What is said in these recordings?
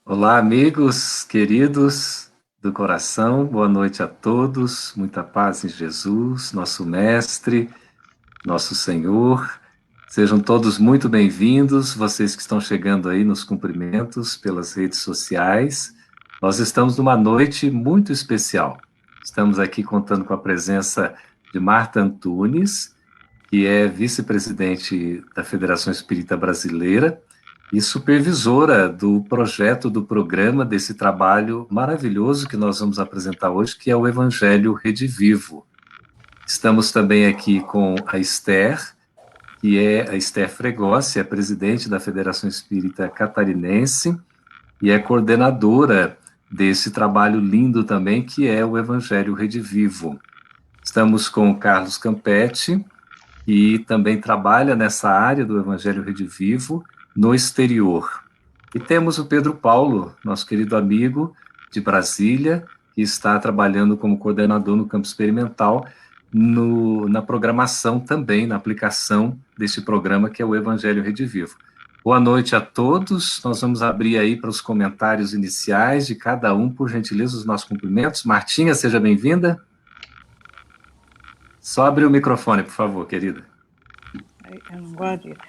Olá, amigos queridos do coração, boa noite a todos, muita paz em Jesus, nosso Mestre, nosso Senhor. Sejam todos muito bem-vindos, vocês que estão chegando aí nos cumprimentos pelas redes sociais. Nós estamos numa noite muito especial. Estamos aqui contando com a presença de Marta Antunes, que é vice-presidente da Federação Espírita Brasileira e supervisora do projeto, do programa, desse trabalho maravilhoso que nós vamos apresentar hoje, que é o Evangelho Redivivo. Estamos também aqui com a Esther, que é a Esther Fregosi, é presidente da Federação Espírita Catarinense e é coordenadora desse trabalho lindo também, que é o Evangelho Redivivo. Estamos com o Carlos Campetti, e também trabalha nessa área do Evangelho Redivivo no exterior. E temos o Pedro Paulo, nosso querido amigo de Brasília, que está trabalhando como coordenador no campo experimental, na programação também, na aplicação deste programa que é o Evangelho Redivivo. Boa noite a todos, nós vamos abrir aí para os comentários iniciais de cada um, por gentileza, os nossos cumprimentos. Martinha, seja bem-vinda. Só abrir o microfone, por favor, querida. Eu não gosto disso.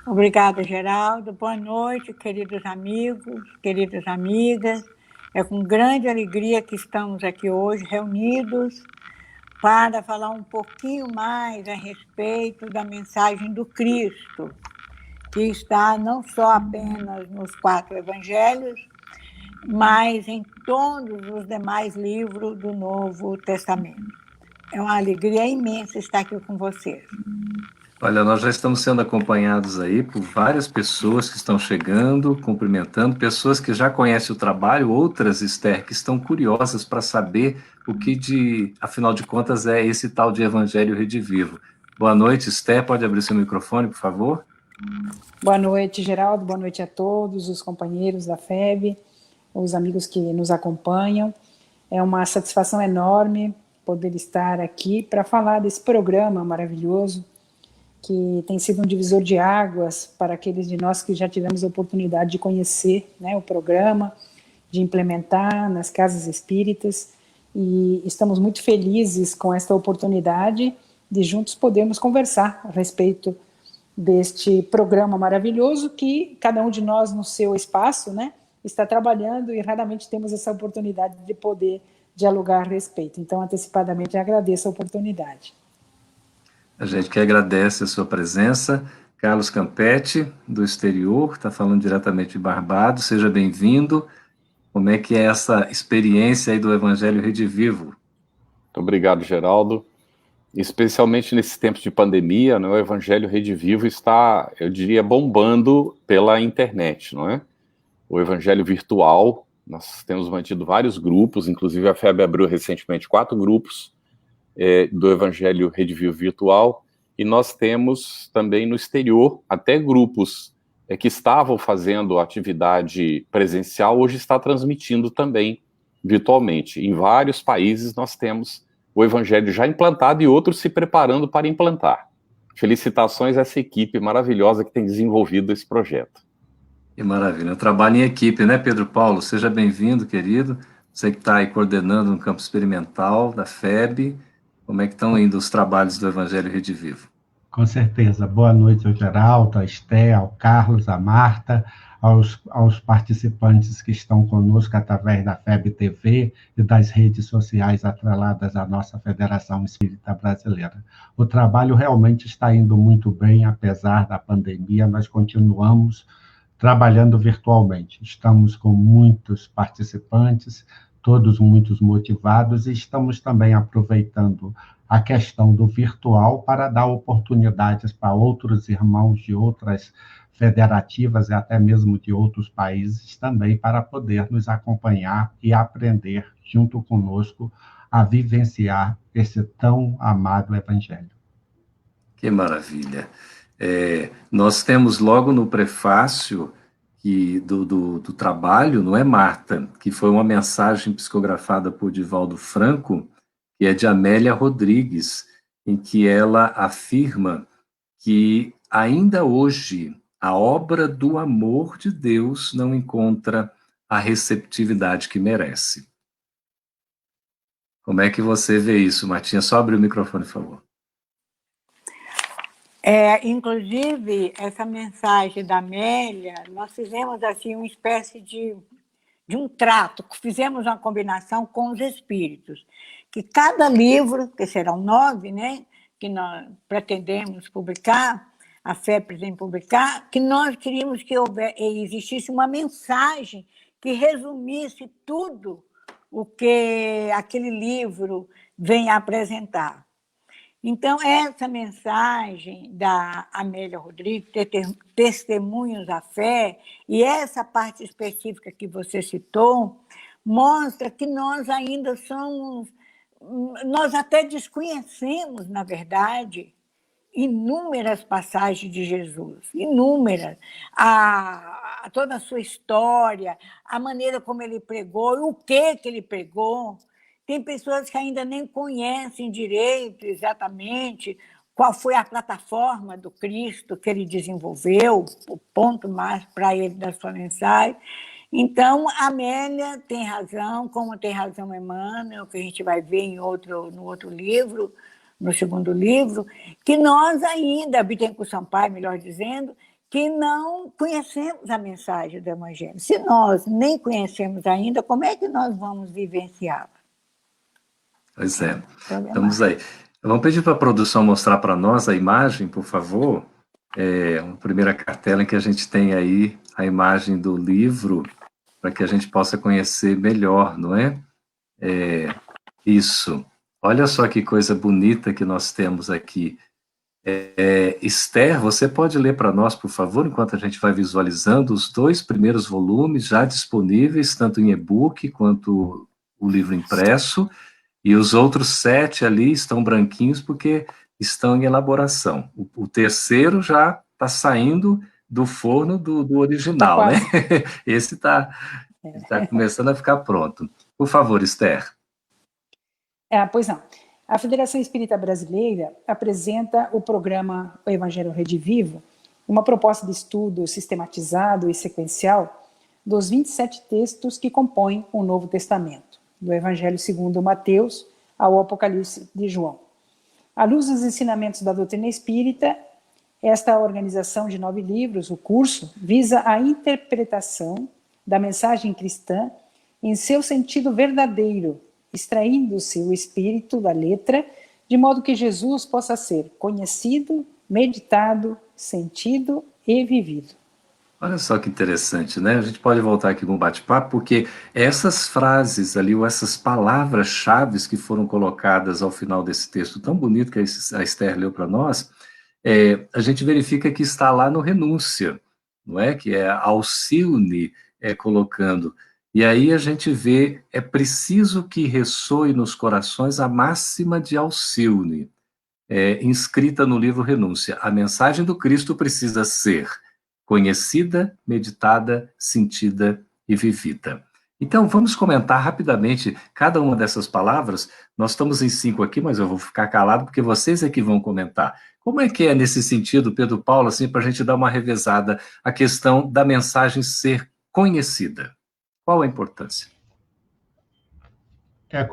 Obrigada, Geraldo. Boa noite, queridos amigos, queridas amigas. É com grande alegria que estamos aqui hoje reunidos para falar um pouquinho mais a respeito da mensagem do Cristo, que está não só apenas nos 4 evangelhos, mas em todos os demais livros do Novo Testamento. É uma alegria imensa estar aqui com vocês. Olha, nós já estamos sendo acompanhados aí por várias pessoas que estão chegando, cumprimentando, pessoas que já conhecem o trabalho, outras, Esther, que estão curiosas para saber o que afinal de contas, é esse tal de Evangelho Redivivo. Boa noite, Esther, pode abrir seu microfone, por favor? Boa noite, Geraldo, boa noite a todos os companheiros da FEB, os amigos que nos acompanham. É uma satisfação enorme poder estar aqui para falar desse programa maravilhoso que tem sido um divisor de águas para aqueles de nós que já tivemos a oportunidade de conhecer, né, o programa, de implementar nas casas espíritas, e estamos muito felizes com esta oportunidade de juntos podermos conversar a respeito deste programa maravilhoso que cada um de nós no seu espaço, né, está trabalhando, e raramente temos essa oportunidade de poder dialogar a respeito. Então, antecipadamente, agradeço a oportunidade. A gente que agradece a sua presença. Carlos Campetti, do exterior, está falando diretamente de Barbados, seja bem-vindo. Como é que é essa experiência aí do Evangelho Redivivo? Muito obrigado, Geraldo. Especialmente nesses tempos de pandemia, né, o Evangelho Redivivo está, eu diria, bombando pela internet, não é? O Evangelho virtual, nós temos mantido vários grupos, inclusive a FEB abriu recentemente 4 grupos do Evangelho Redivivo virtual, e nós temos também no exterior até grupos que estavam fazendo atividade presencial, hoje está transmitindo também virtualmente. Em vários países nós temos o Evangelho já implantado e outros se preparando para implantar. Felicitações a essa equipe maravilhosa que tem desenvolvido esse projeto. Que maravilha, um trabalho em equipe, né, Pedro Paulo? Seja bem-vindo, querido. Você que está aí coordenando no campo experimental da FEB, como é que estão indo os trabalhos do Evangelho Redivivo? Com certeza. Boa noite ao Geraldo, à Esté, ao Carlos, à Marta, aos participantes que estão conosco através da FEB TV e das redes sociais atreladas à nossa Federação Espírita Brasileira. O trabalho realmente está indo muito bem, apesar da pandemia, nós continuamos trabalhando virtualmente. Estamos com muitos participantes, todos muito motivados, e estamos também aproveitando a questão do virtual para dar oportunidades para outros irmãos de outras federativas e até mesmo de outros países também para poder nos acompanhar e aprender junto conosco a vivenciar esse tão amado Evangelho. Que maravilha. Nós temos logo no prefácio do trabalho, não é, Marta? Que foi uma mensagem psicografada por Divaldo Franco, que é de Amélia Rodrigues, em que ela afirma que ainda hoje a obra do amor de Deus não encontra a receptividade que merece. Como é que você vê isso, Martinha? Só abre o microfone, por favor. Inclusive, essa mensagem da Amélia, nós fizemos assim uma espécie de um trato, fizemos uma combinação com os espíritos, que cada livro, que serão 9, né, que nós pretendemos publicar, a FE pretende publicar, que nós queríamos que existisse uma mensagem que resumisse tudo o que aquele livro vem a apresentar. Então, essa mensagem da Amélia Rodrigues, Testemunhos da Fé, e essa parte específica que você citou, mostra que nós ainda somos... Nós até desconhecemos, na verdade, inúmeras passagens de Jesus, inúmeras, toda a sua história, a maneira como ele pregou, o que ele pregou. Tem pessoas que ainda nem conhecem direito exatamente qual foi a plataforma do Cristo que ele desenvolveu, o ponto mais para ele da sua mensagem. Então, a Amélia tem razão, como tem razão Emmanuel, que a gente vai ver no outro livro, no segundo livro, que nós ainda, Bittencourt Sampaio, melhor dizendo, que não conhecemos a mensagem do Evangelho. Se nós nem conhecemos ainda, como é que nós vamos vivenciá-la? Pois é, estamos aí. Vamos pedir para a produção mostrar para nós a imagem, por favor. Uma primeira cartela em que a gente tem aí a imagem do livro, para que a gente possa conhecer melhor, não é? Isso. Olha só que coisa bonita que nós temos aqui. Esther, você pode ler para nós, por favor, enquanto a gente vai visualizando os 2 primeiros volumes já disponíveis, tanto em e-book quanto o livro impresso, e os outros 7 ali estão branquinhos porque estão em elaboração. O terceiro já está saindo do forno do original, tá, né? Esse está começando a ficar pronto. Por favor, Esther. Pois não. A Federação Espírita Brasileira apresenta o programa O Evangelho Rede Vivo, uma proposta de estudo sistematizado e sequencial dos 27 textos que compõem o Novo Testamento, do Evangelho segundo Mateus ao Apocalipse de João. À luz dos ensinamentos da doutrina espírita, esta organização de 9 livros, o curso, visa a interpretação da mensagem cristã em seu sentido verdadeiro, extraindo-se o espírito da letra, de modo que Jesus possa ser conhecido, meditado, sentido e vivido. Olha só que interessante, né? A gente pode voltar aqui com um bate-papo, porque essas frases ali, ou essas palavras-chave que foram colocadas ao final desse texto tão bonito que a Esther leu para nós, a gente verifica que está lá no Renúncia, não é? Que é Alcione colocando. E aí a gente vê, é preciso que ressoe nos corações a máxima de Alcione, inscrita no livro Renúncia. A mensagem do Cristo precisa ser conhecida, meditada, sentida e vivida. Então, vamos comentar rapidamente cada uma dessas palavras. Nós estamos em 5 aqui, mas eu vou ficar calado porque vocês é que vão comentar. Como é que é nesse sentido, Pedro Paulo, assim, para a gente dar uma revezada, a questão da mensagem ser conhecida? Qual a importância? É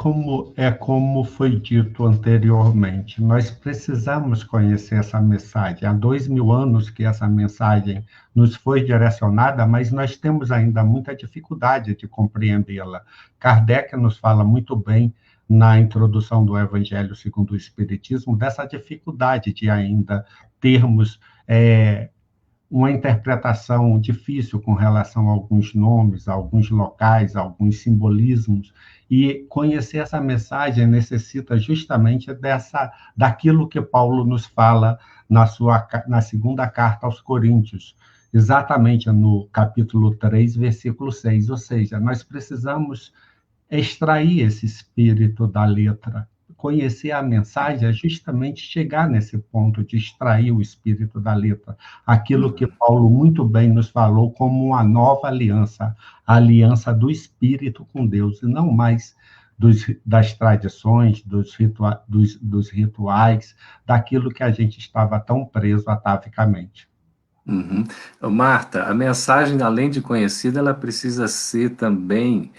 como foi dito anteriormente, nós precisamos conhecer essa mensagem. Há 2000 anos que essa mensagem nos foi direcionada, mas nós temos ainda muita dificuldade de compreendê-la. Kardec nos fala muito bem, na introdução do Evangelho segundo o Espiritismo, dessa dificuldade de ainda termos uma interpretação difícil com relação a alguns nomes, a alguns locais, a alguns simbolismos, e conhecer essa mensagem necessita justamente daquilo que Paulo nos fala na segunda carta aos Coríntios, exatamente no capítulo 3, versículo 6, ou seja, nós precisamos extrair esse espírito da letra. Conhecer a mensagem é justamente chegar nesse ponto de extrair o espírito da letra, aquilo que Paulo muito bem nos falou como uma nova aliança, a aliança do espírito com Deus, e não mais das tradições, dos rituais, daquilo que a gente estava tão preso atavicamente. Uhum. Marta, a mensagem, além de conhecida, ela precisa ser também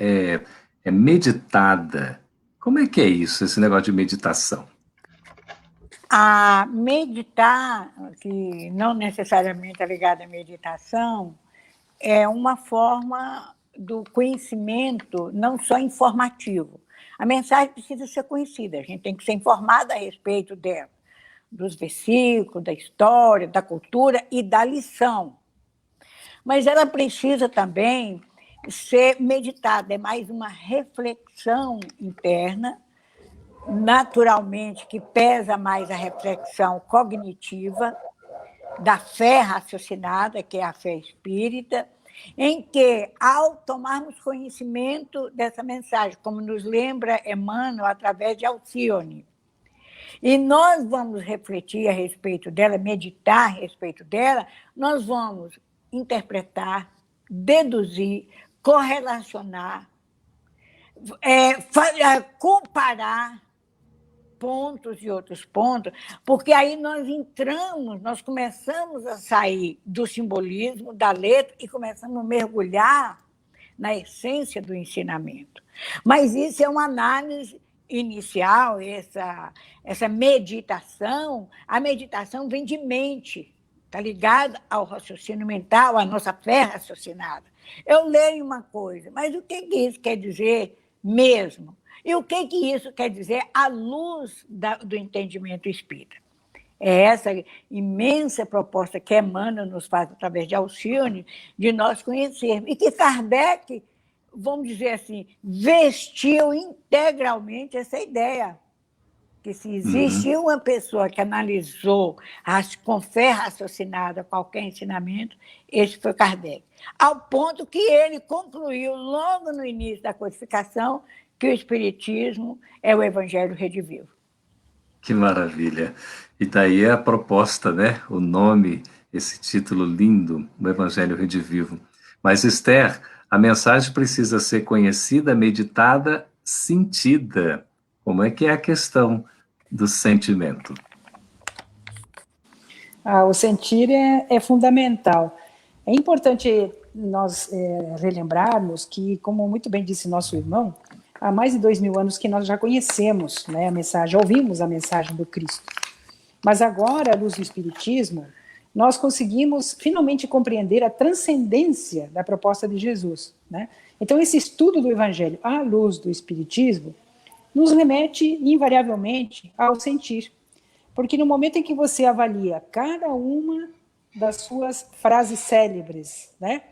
meditada. Como é que é isso, esse negócio de meditação? A meditar, que não necessariamente é ligada à meditação, é uma forma do conhecimento não só informativo. A mensagem precisa ser conhecida, a gente tem que ser informada a respeito dela, dos versículos, da história, da cultura e da lição. Mas ela precisa também ser meditada, é mais uma reflexão interna, naturalmente que pesa mais a reflexão cognitiva, da fé raciocinada, que é a fé espírita, em que, ao tomarmos conhecimento dessa mensagem, como nos lembra Emmanuel através de Alcione, e nós vamos refletir a respeito dela, meditar a respeito dela, nós vamos interpretar, deduzir, correlacionar, comparar pontos e outros pontos, porque aí nós começamos a sair do simbolismo, da letra, e começamos a mergulhar na essência do ensinamento. Mas isso é uma análise inicial, essa meditação. A meditação vem de mente, está ligada ao raciocínio mental, à nossa fé raciocinada. Eu leio uma coisa, mas o que isso quer dizer mesmo? E o que isso quer dizer à luz do entendimento espírita? É essa imensa proposta que Emmanuel nos faz através de Alcione, de nós conhecermos. E que Kardec, vamos dizer assim, vestiu integralmente essa ideia. Que se existe uma pessoa que analisou com fé raciocinada qualquer ensinamento, esse foi Kardec. Ao ponto que ele concluiu, logo no início da codificação, que o Espiritismo é o Evangelho redivivo. Que maravilha! E daí a proposta, né? O nome, esse título lindo, o Evangelho Redivivo. Mas, Esther, a mensagem precisa ser conhecida, meditada, sentida. Como é que é a questão do sentimento? O sentir é fundamental. É importante nós relembrarmos que, como muito bem disse nosso irmão, há mais de 2000 anos que nós já conhecemos, né, a mensagem, ouvimos a mensagem do Cristo. Mas agora, à luz do Espiritismo, nós conseguimos finalmente compreender a transcendência da proposta de Jesus, né? Então, esse estudo do Evangelho à luz do Espiritismo nos remete invariavelmente ao sentir. Porque no momento em que você avalia cada uma das suas frases célebres, né,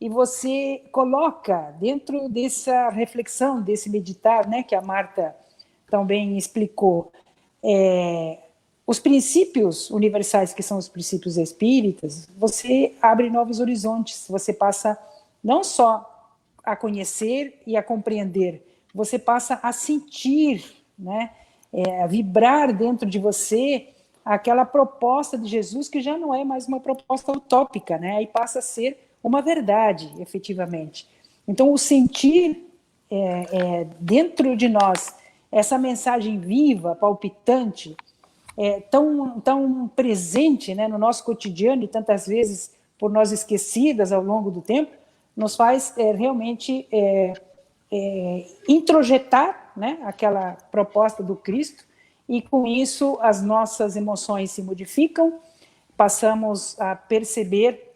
e você coloca dentro dessa reflexão, desse meditar, né, que a Marta também explicou, os princípios universais, que são os princípios espíritas, você abre novos horizontes, você passa não só a conhecer e a compreender, você passa a sentir, né, a vibrar dentro de você aquela proposta de Jesus, que já não é mais uma proposta utópica, né, aí passa a ser uma verdade, efetivamente. Então, o sentir dentro de nós, essa mensagem viva, palpitante, tão presente, né, no nosso cotidiano, e tantas vezes por nós esquecidas ao longo do tempo, nos faz realmente introjetar, né, aquela proposta do Cristo, e com isso as nossas emoções se modificam, passamos a perceber,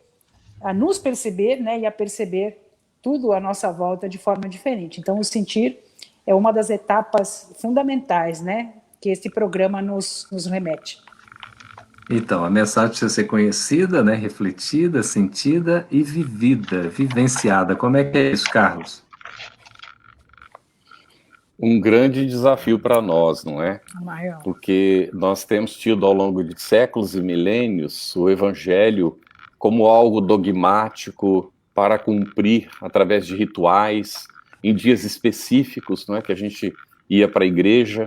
a nos perceber, né, e a perceber tudo à nossa volta de forma diferente. Então, o sentir é uma das etapas fundamentais, né, que esse programa nos remete. Então, a mensagem precisa ser conhecida, né, refletida, sentida e vivida, vivenciada. Como é que é isso, Carlos? Um grande desafio para nós, não é? Maior. Porque nós temos tido ao longo de séculos e milênios o Evangelho como algo dogmático para cumprir através de rituais, em dias específicos, não é, que a gente ia para a igreja,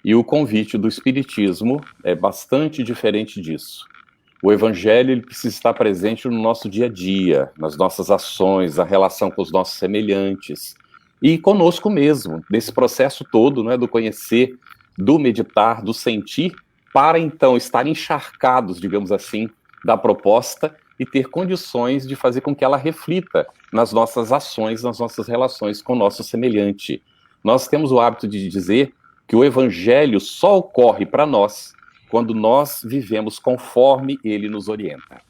e o convite do Espiritismo é bastante diferente disso. O Evangelho ele precisa estar presente no nosso dia a dia, nas nossas ações, a relação com os nossos semelhantes, e conosco mesmo, nesse processo todo, não é, do conhecer, do meditar, do sentir, para então estar encharcados, digamos assim, da proposta, e ter condições de fazer com que ela reflita nas nossas ações, nas nossas relações com o nosso semelhante. Nós temos o hábito de dizer que o evangelho só ocorre para nós quando nós vivemos conforme ele nos orienta.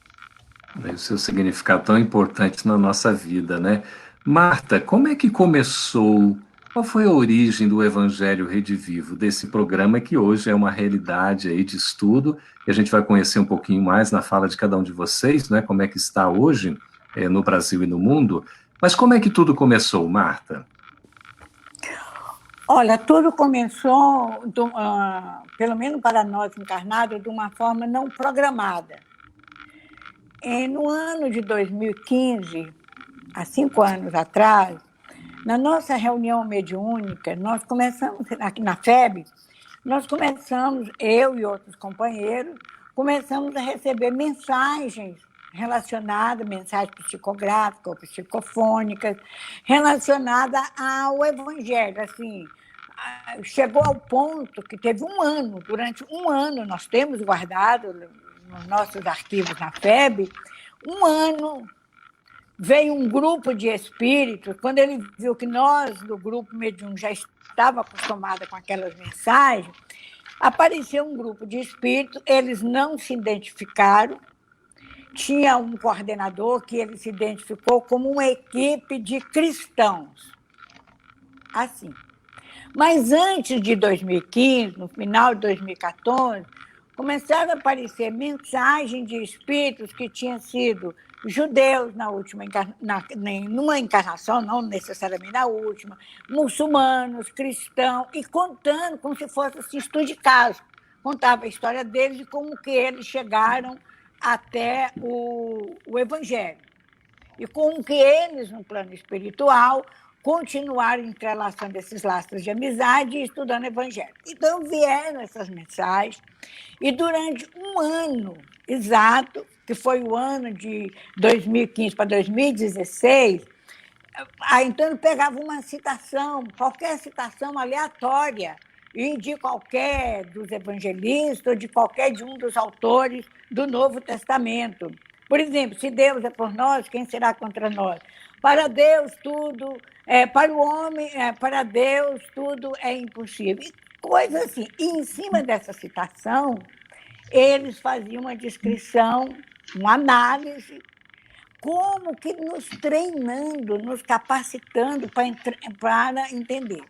O seu significado tão importante na nossa vida, né? Marta, como é que começou? Qual foi a origem do Evangelho Rede Vivo, desse programa que hoje é uma realidade aí de estudo, e a gente vai conhecer um pouquinho mais na fala de cada um de vocês, né? Como é que está hoje no Brasil e no mundo. Mas como é que tudo começou, Marta? Olha, tudo começou, pelo menos para nós encarnados, de uma forma não programada. No ano de 2015, há 5 anos atrás, na nossa reunião mediúnica, nós começamos, aqui na FEB, eu e outros companheiros, começamos a receber mensagens relacionadas, mensagens psicográficas ou psicofônicas, relacionadas ao Evangelho. Assim, chegou ao ponto que teve durante um ano, nós temos guardado nos nossos arquivos na FEB, um ano, veio um grupo de espíritos, quando ele viu que nós, do grupo mediúnico, já estava acostumada com aquelas mensagens, apareceu um grupo de espíritos, eles não se identificaram, tinha um coordenador que ele se identificou como uma equipe de cristãos. Assim. Mas antes de 2015, no final de 2014, começaram a aparecer mensagens de espíritos que tinham sido judeus numa encarnação, não necessariamente na última, muçulmanos, cristãos, e contando como se fosse assim, estudo de caso. Contava a história deles e como que eles chegaram até o Evangelho. E como que eles, no plano espiritual, continuaram entrelaçando esses laços de amizade e estudando o Evangelho. Então, vieram essas mensagens, e durante um ano exato, que foi o ano de 2015 para 2016, então eu pegava uma citação, qualquer citação aleatória, e de qualquer dos evangelistas, ou de qualquer de um dos autores do Novo Testamento. Por exemplo, se Deus é por nós, quem será contra nós? Para Deus tudo, para o homem, para Deus tudo é impossível. E coisas assim. E em cima dessa citação, eles faziam uma descrição, uma análise, como que nos treinando, nos capacitando para entender.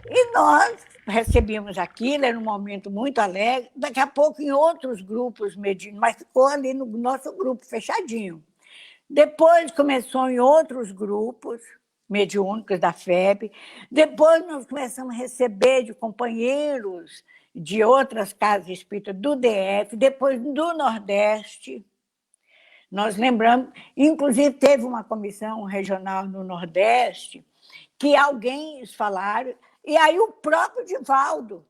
E nós recebíamos aquilo, era um momento muito alegre, daqui a pouco em outros grupos mediúnicos, mas ficou ali no nosso grupo fechadinho. Depois começou em outros grupos mediúnicos da FEB, depois nós começamos a receber de companheiros de outras casas espíritas do DF, depois do Nordeste. Nós lembramos, inclusive teve uma comissão regional no Nordeste, que alguém falaram, e aí o próprio Divaldo,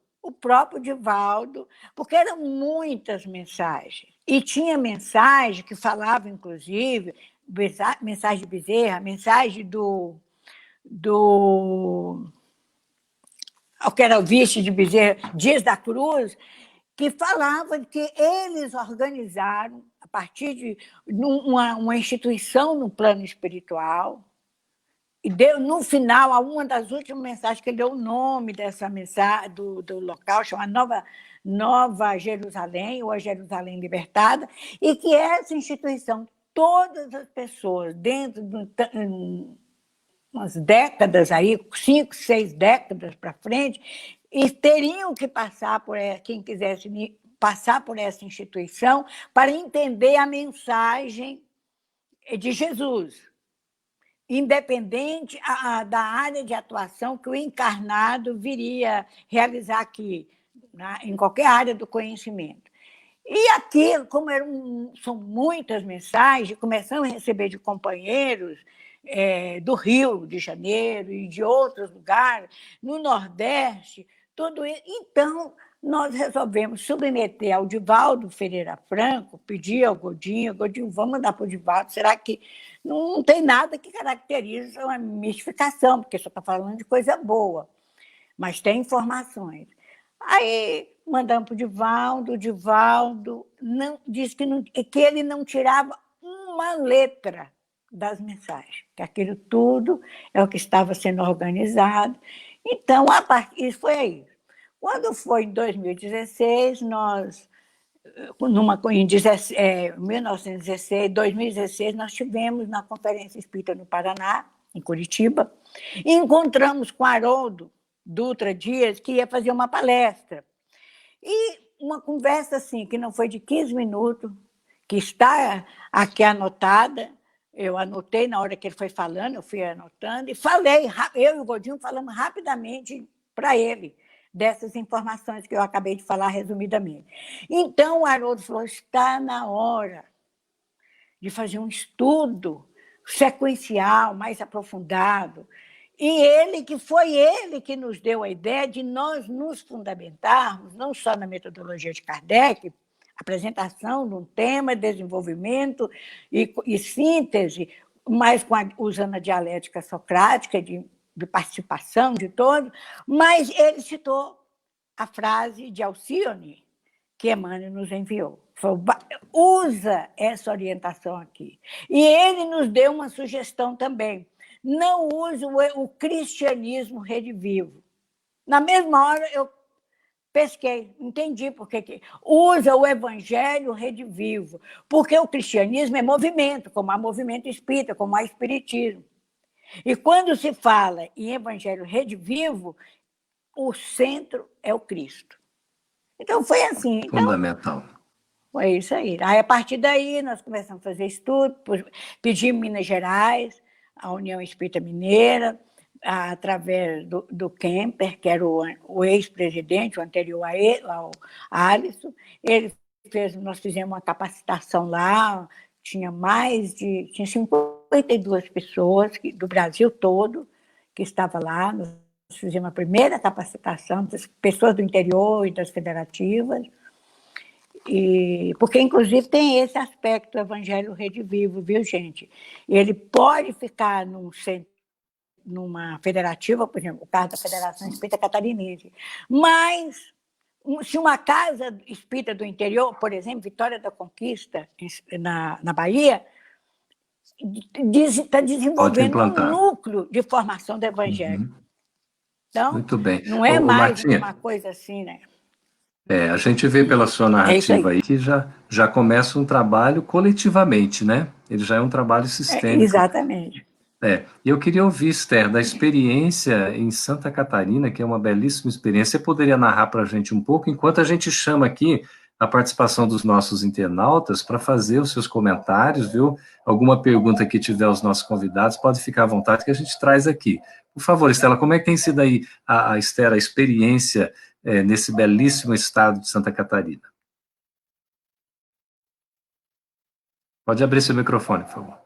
porque eram muitas mensagens. E tinha mensagem que falava, inclusive, mensagem de Bezerra, mensagem do que era o vice de Bezerra, Dias da Cruz, que falava que eles organizaram, a partir de uma instituição no plano espiritual, e deu, no final, uma das últimas mensagens, que ele deu o nome dessa mensagem, do local, chama Nova Jerusalém, ou a Jerusalém Libertada, e que essa instituição, todas as pessoas, dentro de umas décadas, aí, 5, 6 décadas para frente, e teriam que passar por quem quisesse passar por essa instituição para entender a mensagem de Jesus, independente da área de atuação que o encarnado viria realizar aqui, em qualquer área do conhecimento. E aqui, como são muitas mensagens, começamos a receber de companheiros do Rio de Janeiro e de outros lugares, no Nordeste, tudo isso. Então, nós resolvemos submeter ao Divaldo Ferreira Franco, pedir ao Godinho, vamos mandar para o Divaldo, será que não tem nada que caracterize uma mistificação, porque só está falando de coisa boa, mas tem informações. Aí mandamos para o Divaldo não, disse que ele não tirava uma letra das mensagens, que aquilo tudo é o que estava sendo organizado. Então, isso foi aí. Quando foi em 2016, nós, em 1916, 2016, nós tivemos na Conferência Espírita no Paraná, em Curitiba, e encontramos com Haroldo Dutra Dias, que ia fazer uma palestra. E uma conversa assim, que não foi de 15 minutos, que está aqui anotada, eu anotei na hora que ele foi falando, eu fui anotando, e falei, eu e o Godinho falamos rapidamente para ele, dessas informações que eu acabei de falar resumidamente. Então, o Haroldo falou, está na hora de fazer um estudo sequencial, mais aprofundado. E foi ele que nos deu a ideia de nós nos fundamentarmos, não só na metodologia de Kardec, apresentação de um tema, desenvolvimento e síntese, mas usando a dialética socrática de participação de todos, mas ele citou a frase de Alcione, que Emmanuel nos enviou. Falou, usa essa orientação aqui. E ele nos deu uma sugestão também. Não use o cristianismo redivivo. Na mesma hora, eu pesquei, entendi por que usa o evangelho redivivo, porque o cristianismo é movimento, como há movimento espírita, como há espiritismo. E quando se fala em evangelho redivivo, o centro é o Cristo. Então, foi assim. Fundamental. Foi isso aí. Aí, a partir daí, nós começamos a fazer estudo, pedimos Minas Gerais, a União Espírita Mineira, através do Kemper, que era o ex-presidente, o anterior a ele, ao Alisson. Nós fizemos uma capacitação lá, tinha 52 pessoas do Brasil todo que estavam lá. Nós fizemos a primeira capacitação das pessoas do interior e das federativas. Porque, inclusive, tem esse aspecto do Evangelho Redivivo, viu, gente? Ele pode ficar numa federativa, por exemplo, o caso da Federação Espírita Catarinense, mas se uma casa espírita do interior, por exemplo, Vitória da Conquista, na Bahia, está desenvolvendo um núcleo de formação do Evangelho. Então, muito bem. Não é mais uma coisa assim, né? A gente vê pela sua narrativa aí que já começa um trabalho coletivamente, né? Ele já é um trabalho sistêmico. Exatamente. E eu queria ouvir, Esther, da experiência em Santa Catarina, que é uma belíssima experiência. Você poderia narrar para a gente um pouco, enquanto a gente chama aqui a participação dos nossos internautas para fazer os seus comentários, viu? Alguma pergunta que tiver os nossos convidados, pode ficar à vontade que a gente traz aqui. Por favor, Estela, como é que tem sido aí, Esther, a experiência nesse belíssimo estado de Santa Catarina? Pode abrir seu microfone, por favor.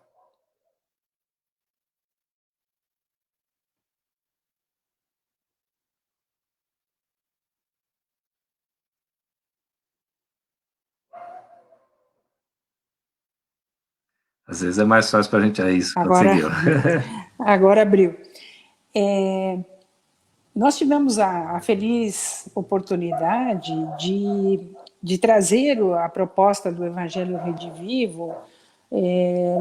Às vezes é mais fácil para a gente, isso, conseguiu. Agora abriu. Nós tivemos a feliz oportunidade de trazer a proposta do Evangelho Redivivo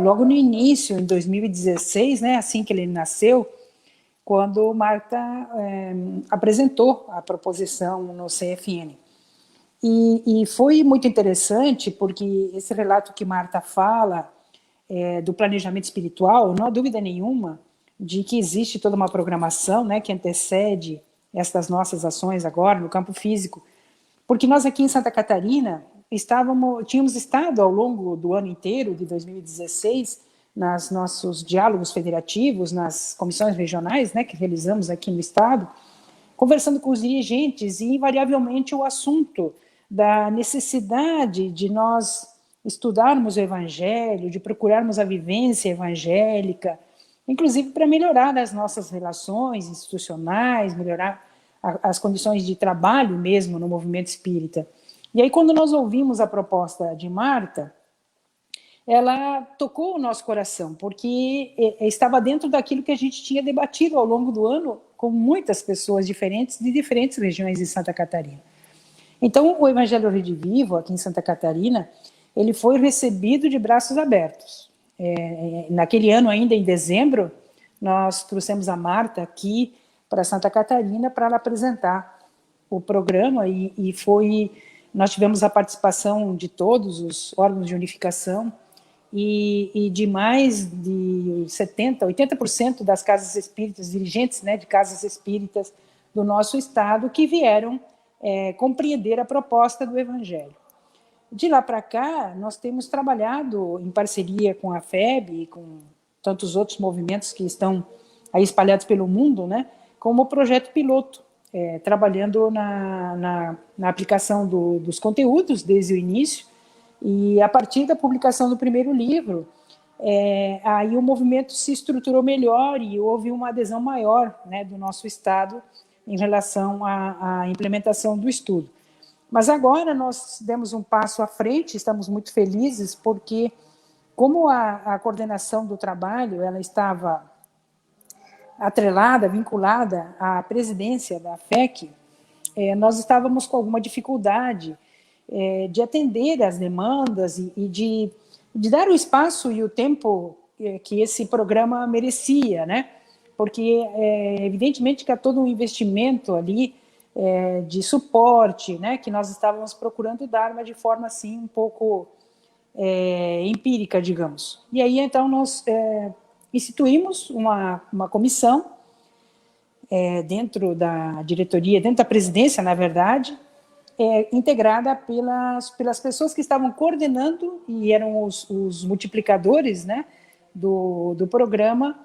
logo no início, em 2016, né, assim que ele nasceu, quando Marta apresentou a proposição no CFN. E foi muito interessante, porque esse relato que Marta fala do planejamento espiritual, não há dúvida nenhuma de que existe toda uma programação, né, que antecede estas nossas ações agora no campo físico, porque nós aqui em Santa Catarina tínhamos estado ao longo do ano inteiro de 2016 nos nossos diálogos federativos, nas comissões regionais, né, que realizamos aqui no estado, conversando com os dirigentes, e invariavelmente o assunto da necessidade de nós estudarmos o Evangelho, de procurarmos a vivência evangélica, inclusive para melhorar as nossas relações institucionais, melhorar as condições de trabalho mesmo no movimento espírita. E aí, quando nós ouvimos a proposta de Marta, ela tocou o nosso coração, porque estava dentro daquilo que a gente tinha debatido ao longo do ano com muitas pessoas diferentes, de diferentes regiões de Santa Catarina. Então, o Evangelho Redivivo, aqui em Santa Catarina, ele foi recebido de braços abertos. naquele ano ainda, em dezembro, nós trouxemos a Marta aqui para Santa Catarina para ela apresentar o programa nós tivemos a participação de todos os órgãos de unificação e de mais de 70%, 80% das casas espíritas, dirigentes, né, de casas espíritas do nosso estado que vieram compreender a proposta do Evangelho. De lá para cá, nós temos trabalhado em parceria com a FEB e com tantos outros movimentos que estão aí espalhados pelo mundo, né, como projeto piloto, trabalhando na aplicação dos conteúdos desde o início, e a partir da publicação do primeiro livro, aí o movimento se estruturou melhor e houve uma adesão maior, né, do nosso estado em relação à implementação do estudo. Mas agora nós demos um passo à frente, estamos muito felizes, porque como a coordenação do trabalho ela estava atrelada, vinculada à presidência da FEC, nós estávamos com alguma dificuldade de atender às demandas e de dar o espaço e o tempo que esse programa merecia, né? Porque, evidentemente, que há todo um investimento ali de suporte, né, que nós estávamos procurando dar, mas de forma, assim, um pouco empírica, digamos. E aí, então, nós instituímos uma comissão dentro da diretoria, dentro da presidência, na verdade, integrada pelas pessoas que estavam coordenando e eram os multiplicadores, né, do programa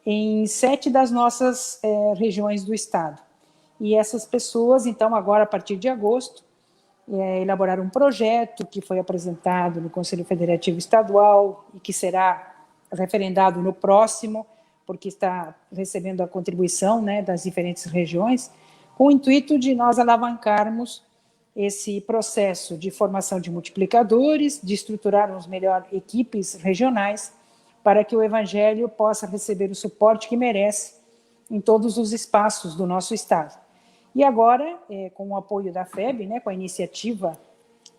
em 7 das nossas regiões do estado. E essas pessoas, então, agora, a partir de agosto, elaboraram um projeto que foi apresentado no Conselho Federativo Estadual e que será referendado no próximo, porque está recebendo a contribuição, né, das diferentes regiões, com o intuito de nós alavancarmos esse processo de formação de multiplicadores, de estruturarmos melhor equipes regionais, para que o Evangelho possa receber o suporte que merece em todos os espaços do nosso estado. E agora, com o apoio da FEB, né, com a iniciativa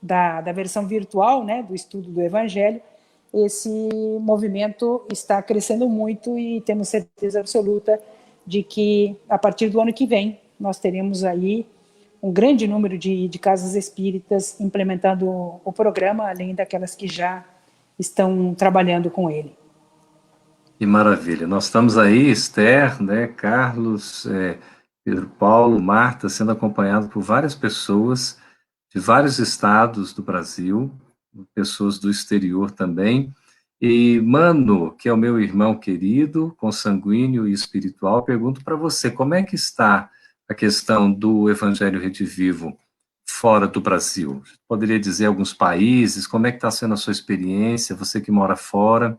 da versão virtual, né, do estudo do Evangelho, esse movimento está crescendo muito e temos certeza absoluta de que, a partir do ano que vem, nós teremos aí um grande número de casas espíritas implementando o programa, além daquelas que já estão trabalhando com ele. Que maravilha. Nós estamos aí, Esther, né, Carlos, Pedro Paulo, Marta, sendo acompanhados por várias pessoas de vários estados do Brasil, pessoas do exterior também. E Mano, que é o meu irmão querido, consanguíneo e espiritual, pergunto para você, como é que está a questão do Evangelho Redivivo fora do Brasil? Poderia dizer alguns países, como é que está sendo a sua experiência, você que mora fora?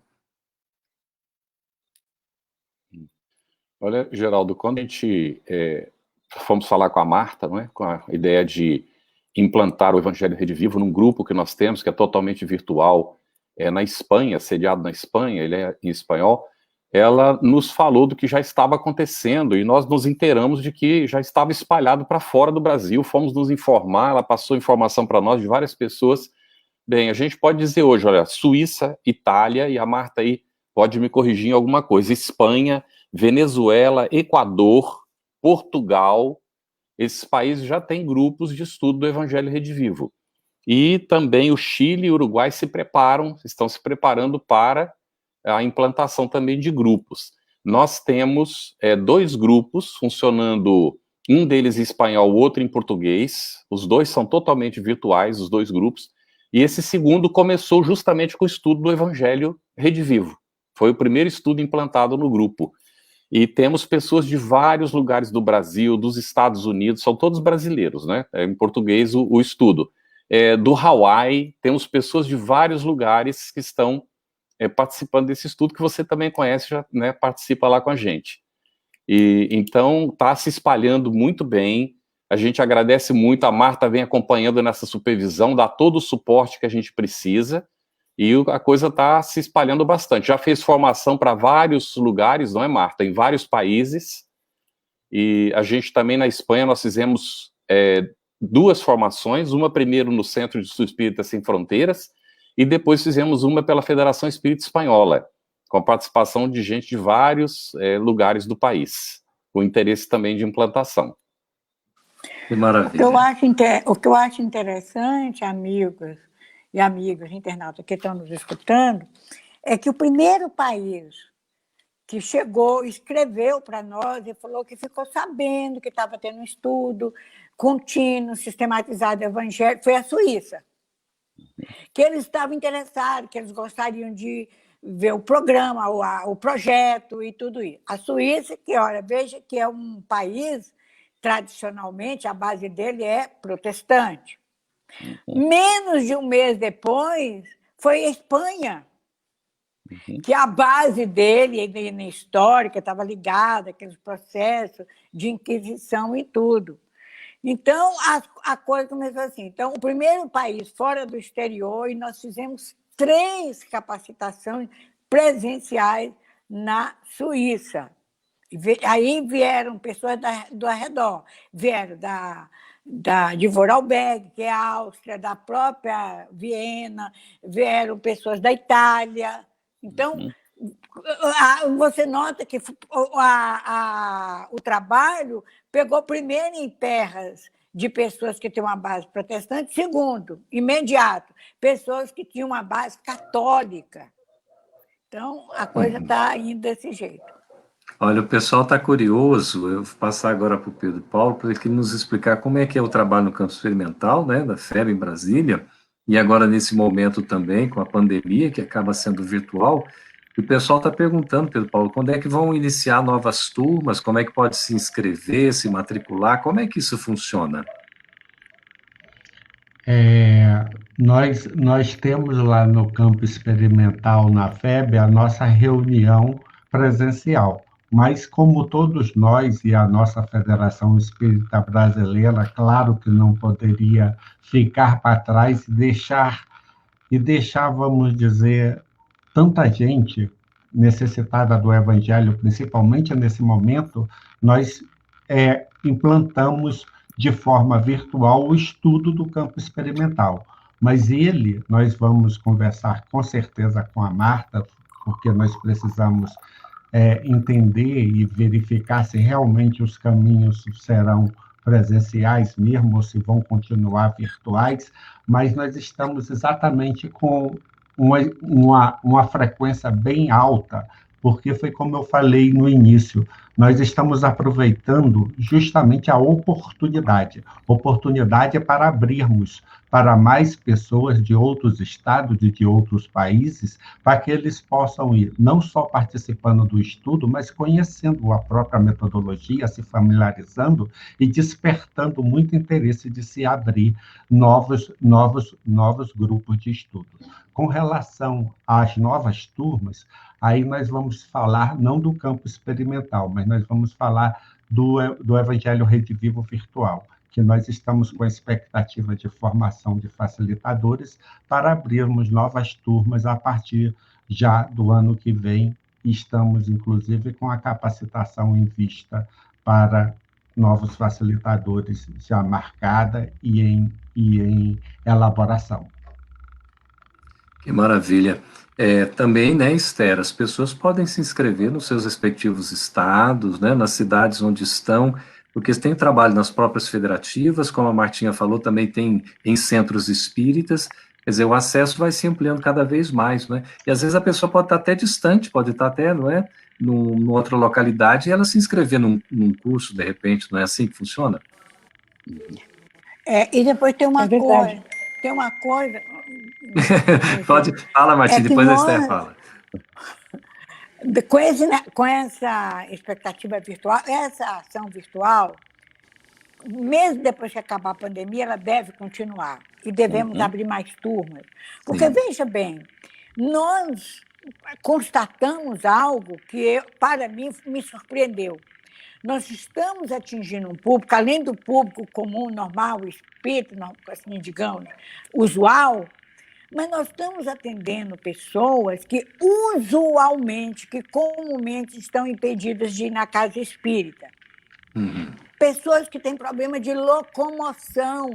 Olha, Geraldo, quando a gente fomos falar com a Marta, não é? Com a ideia de implantar o Evangelho Redivivo num grupo que nós temos, que é totalmente virtual, na Espanha, sediado na Espanha, ele é em espanhol, ela nos falou do que já estava acontecendo e nós nos inteiramos de que já estava espalhado para fora do Brasil, fomos nos informar, ela passou informação para nós de várias pessoas. Bem, a gente pode dizer hoje, olha, Suíça, Itália, e a Marta aí pode me corrigir em alguma coisa, Espanha, Venezuela, Equador, Portugal, esses países já têm grupos de estudo do Evangelho Redivivo. E também o Chile e o Uruguai estão se preparando para a implantação também de grupos. Nós temos 2 grupos funcionando, um deles em espanhol, o outro em português, os dois são totalmente virtuais, os 2 grupos, e esse segundo começou justamente com o estudo do Evangelho Redivivo. Foi o primeiro estudo implantado no grupo. E temos pessoas de vários lugares do Brasil, dos Estados Unidos, são todos brasileiros, né? Em português o estudo. Do Hawaii, temos pessoas de vários lugares que estão participando desse estudo, que você também conhece, já, né, participa lá com a gente. E então está se espalhando muito bem, a gente agradece muito, a Marta vem acompanhando nessa supervisão, dá todo o suporte que a gente precisa, e a coisa está se espalhando bastante. Já fez formação para vários lugares, não é, Marta? Em vários países. E a gente também, na Espanha, nós fizemos 2 formações. Uma primeiro no Centro de Estudo Espírita Sem Fronteiras, e depois fizemos uma pela Federação Espírita Espanhola, com a participação de gente de vários lugares do país, com interesse também de implantação. Que maravilha. O que eu acho interessante, amigos e amigas internautas que estão nos escutando, é que o primeiro país que chegou, escreveu para nós e falou que ficou sabendo que estava tendo um estudo contínuo, sistematizado do Evangelho, foi a Suíça. Que eles estavam interessados, que eles gostariam de ver o programa, o projeto e tudo isso. A Suíça, que, olha, veja que é um país, tradicionalmente, a base dele é protestante. Menos de um mês depois, foi a Espanha, que a base dele, na histórica, estava ligada àqueles processos de Inquisição e tudo. Então, a coisa começou assim. Então, o primeiro país fora do exterior, e nós fizemos 3 capacitações presenciais na Suíça. Aí vieram pessoas do arredor, vieram de Vorarlberg, que é a Áustria, da própria Viena, vieram pessoas da Itália. Então, você nota que o trabalho pegou primeiro em terras de pessoas que têm uma base protestante, segundo, imediato, pessoas que tinham uma base católica. Então, a coisa está indo desse jeito. Olha, o pessoal está curioso, eu vou passar agora para o Pedro Paulo, para ele nos explicar como é que é o trabalho no campo experimental, né, da FEB em Brasília, e agora nesse momento também, com a pandemia, que acaba sendo virtual. E o pessoal está perguntando, Pedro Paulo, quando é que vão iniciar novas turmas, como é que pode se inscrever, se matricular, como é que isso funciona? Nós temos lá no campo experimental, na FEB, a nossa reunião presencial. Mas, como todos nós e a nossa Federação Espírita Brasileira, claro que não poderia ficar para trás e deixar, vamos dizer, tanta gente necessitada do Evangelho, principalmente nesse momento, nós implantamos de forma virtual o estudo do campo experimental. Mas nós vamos conversar com certeza com a Marta, porque nós precisamos entender e verificar se realmente os caminhos serão presenciais mesmo, ou se vão continuar virtuais, mas nós estamos exatamente com uma frequência bem alta, porque foi como eu falei no início, nós estamos aproveitando justamente a oportunidade para abrirmos para mais pessoas de outros estados e de outros países, para que eles possam ir, não só participando do estudo, mas conhecendo a própria metodologia, se familiarizando e despertando muito interesse de se abrir novos grupos de estudo. Com relação às novas turmas, aí nós vamos falar não do campo experimental, mas nós vamos falar do Evangelho Rede Vivo Virtual, que nós estamos com a expectativa de formação de facilitadores para abrirmos novas turmas a partir já do ano que vem. Estamos, inclusive, com a capacitação em vista para novos facilitadores já marcada e em elaboração. Que maravilha. Também, né, Esther, as pessoas podem se inscrever nos seus respectivos estados, né, nas cidades onde estão, porque tem trabalho nas próprias federativas, como a Martinha falou, também tem em centros espíritas, quer dizer, o acesso vai se ampliando cada vez mais, né, e às vezes a pessoa pode estar até distante, pode estar até, não é, numa outra localidade, e ela se inscrever num curso, de repente, não é assim que funciona? E depois tem uma coisa, Fala, Martinha, depois a Esther fala. Com essa expectativa virtual, essa ação virtual, mesmo depois que acabar a pandemia, ela deve continuar e devemos abrir mais turmas. Porque, veja bem, nós constatamos algo que, para mim, me surpreendeu. Nós estamos atingindo um público, além do público comum, normal, espírito, assim, digamos, usual, mas nós estamos atendendo pessoas que comumente estão impedidas de ir na casa espírita. Pessoas que têm problema de locomoção,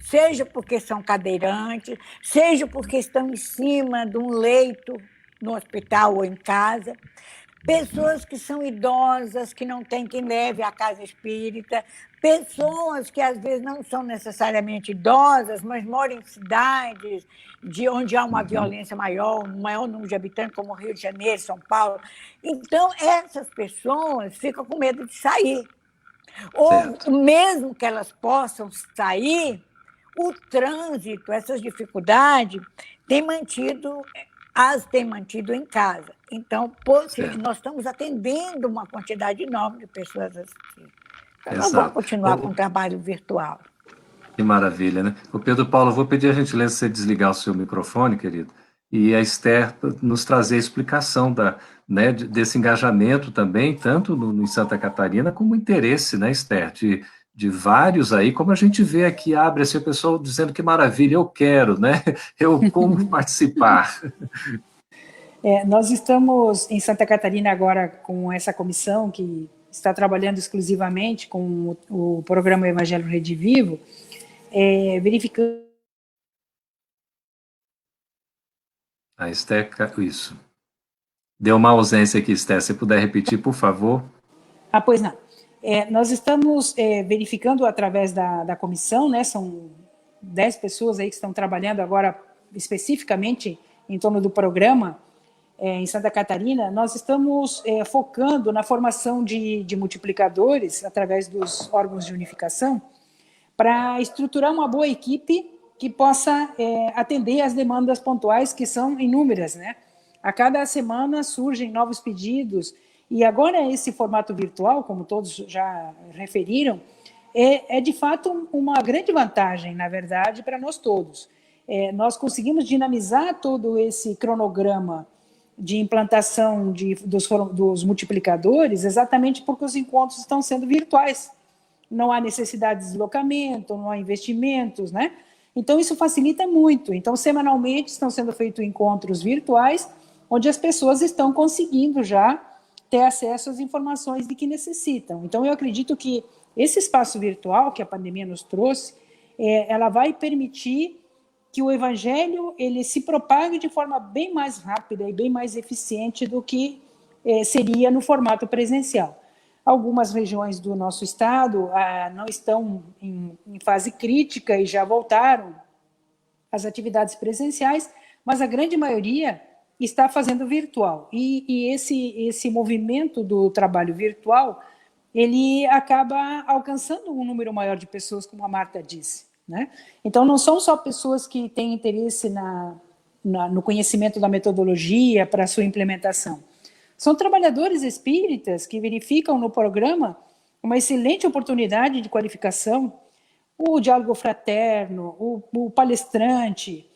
seja porque são cadeirantes, seja porque estão em cima de um leito no hospital ou em casa, pessoas que são idosas, que não têm quem leve à casa espírita, pessoas que às vezes não são necessariamente idosas, mas moram em cidades de onde há uma violência maior, um maior número de habitantes, como Rio de Janeiro, São Paulo. Então, essas pessoas ficam com medo de sair. Certo. Ou mesmo que elas possam sair, o trânsito, essas dificuldades, as têm mantido em casa. Então, nós estamos atendendo uma quantidade enorme de pessoas assim. Então, nós vamos continuar com o trabalho virtual. Que maravilha, né? O Pedro Paulo, eu vou pedir a gentileza de você desligar o seu microfone, querido, e a Esther nos trazer a explicação né, desse engajamento também, tanto em Santa Catarina, como interesse, né, Esther, de vários aí, como a gente vê aqui, abre assim, o pessoal dizendo que maravilha, eu quero, né? Eu como participar. Nós estamos em Santa Catarina agora com essa comissão que está trabalhando exclusivamente com o programa Evangelho Rede Vivo, verificando... A Esther, isso. Deu uma ausência aqui, Esther, se puder repetir, por favor. Pois não. Nós estamos verificando através da comissão, né, são 10 pessoas aí que estão trabalhando agora especificamente em torno do programa em Santa Catarina. Nós estamos focando na formação de multiplicadores através dos órgãos de unificação para estruturar uma boa equipe que possa atender às demandas pontuais, que são inúmeras, né? A cada semana surgem novos pedidos, e agora esse formato virtual, como todos já referiram, é de fato uma grande vantagem, na verdade, para nós todos. Nós conseguimos dinamizar todo esse cronograma de implantação dos multiplicadores exatamente porque os encontros estão sendo virtuais. Não há necessidade de deslocamento, não há investimentos, né? Então, isso facilita muito. Então, semanalmente estão sendo feitos encontros virtuais, onde as pessoas estão conseguindo já ter acesso às informações de que necessitam. Então, eu acredito que esse espaço virtual que a pandemia nos trouxe, ela vai permitir que o Evangelho ele se propague de forma bem mais rápida e bem mais eficiente do que seria no formato presencial. Algumas regiões do nosso estado não estão em fase crítica e já voltaram às atividades presenciais, mas a grande maioria está fazendo virtual. E esse movimento do trabalho virtual, ele acaba alcançando um número maior de pessoas, como a Marta disse, né? Então, não são só pessoas que têm interesse no conhecimento da metodologia para a sua implementação. São trabalhadores espíritas que verificam no programa uma excelente oportunidade de qualificação, o diálogo fraterno, o palestrante,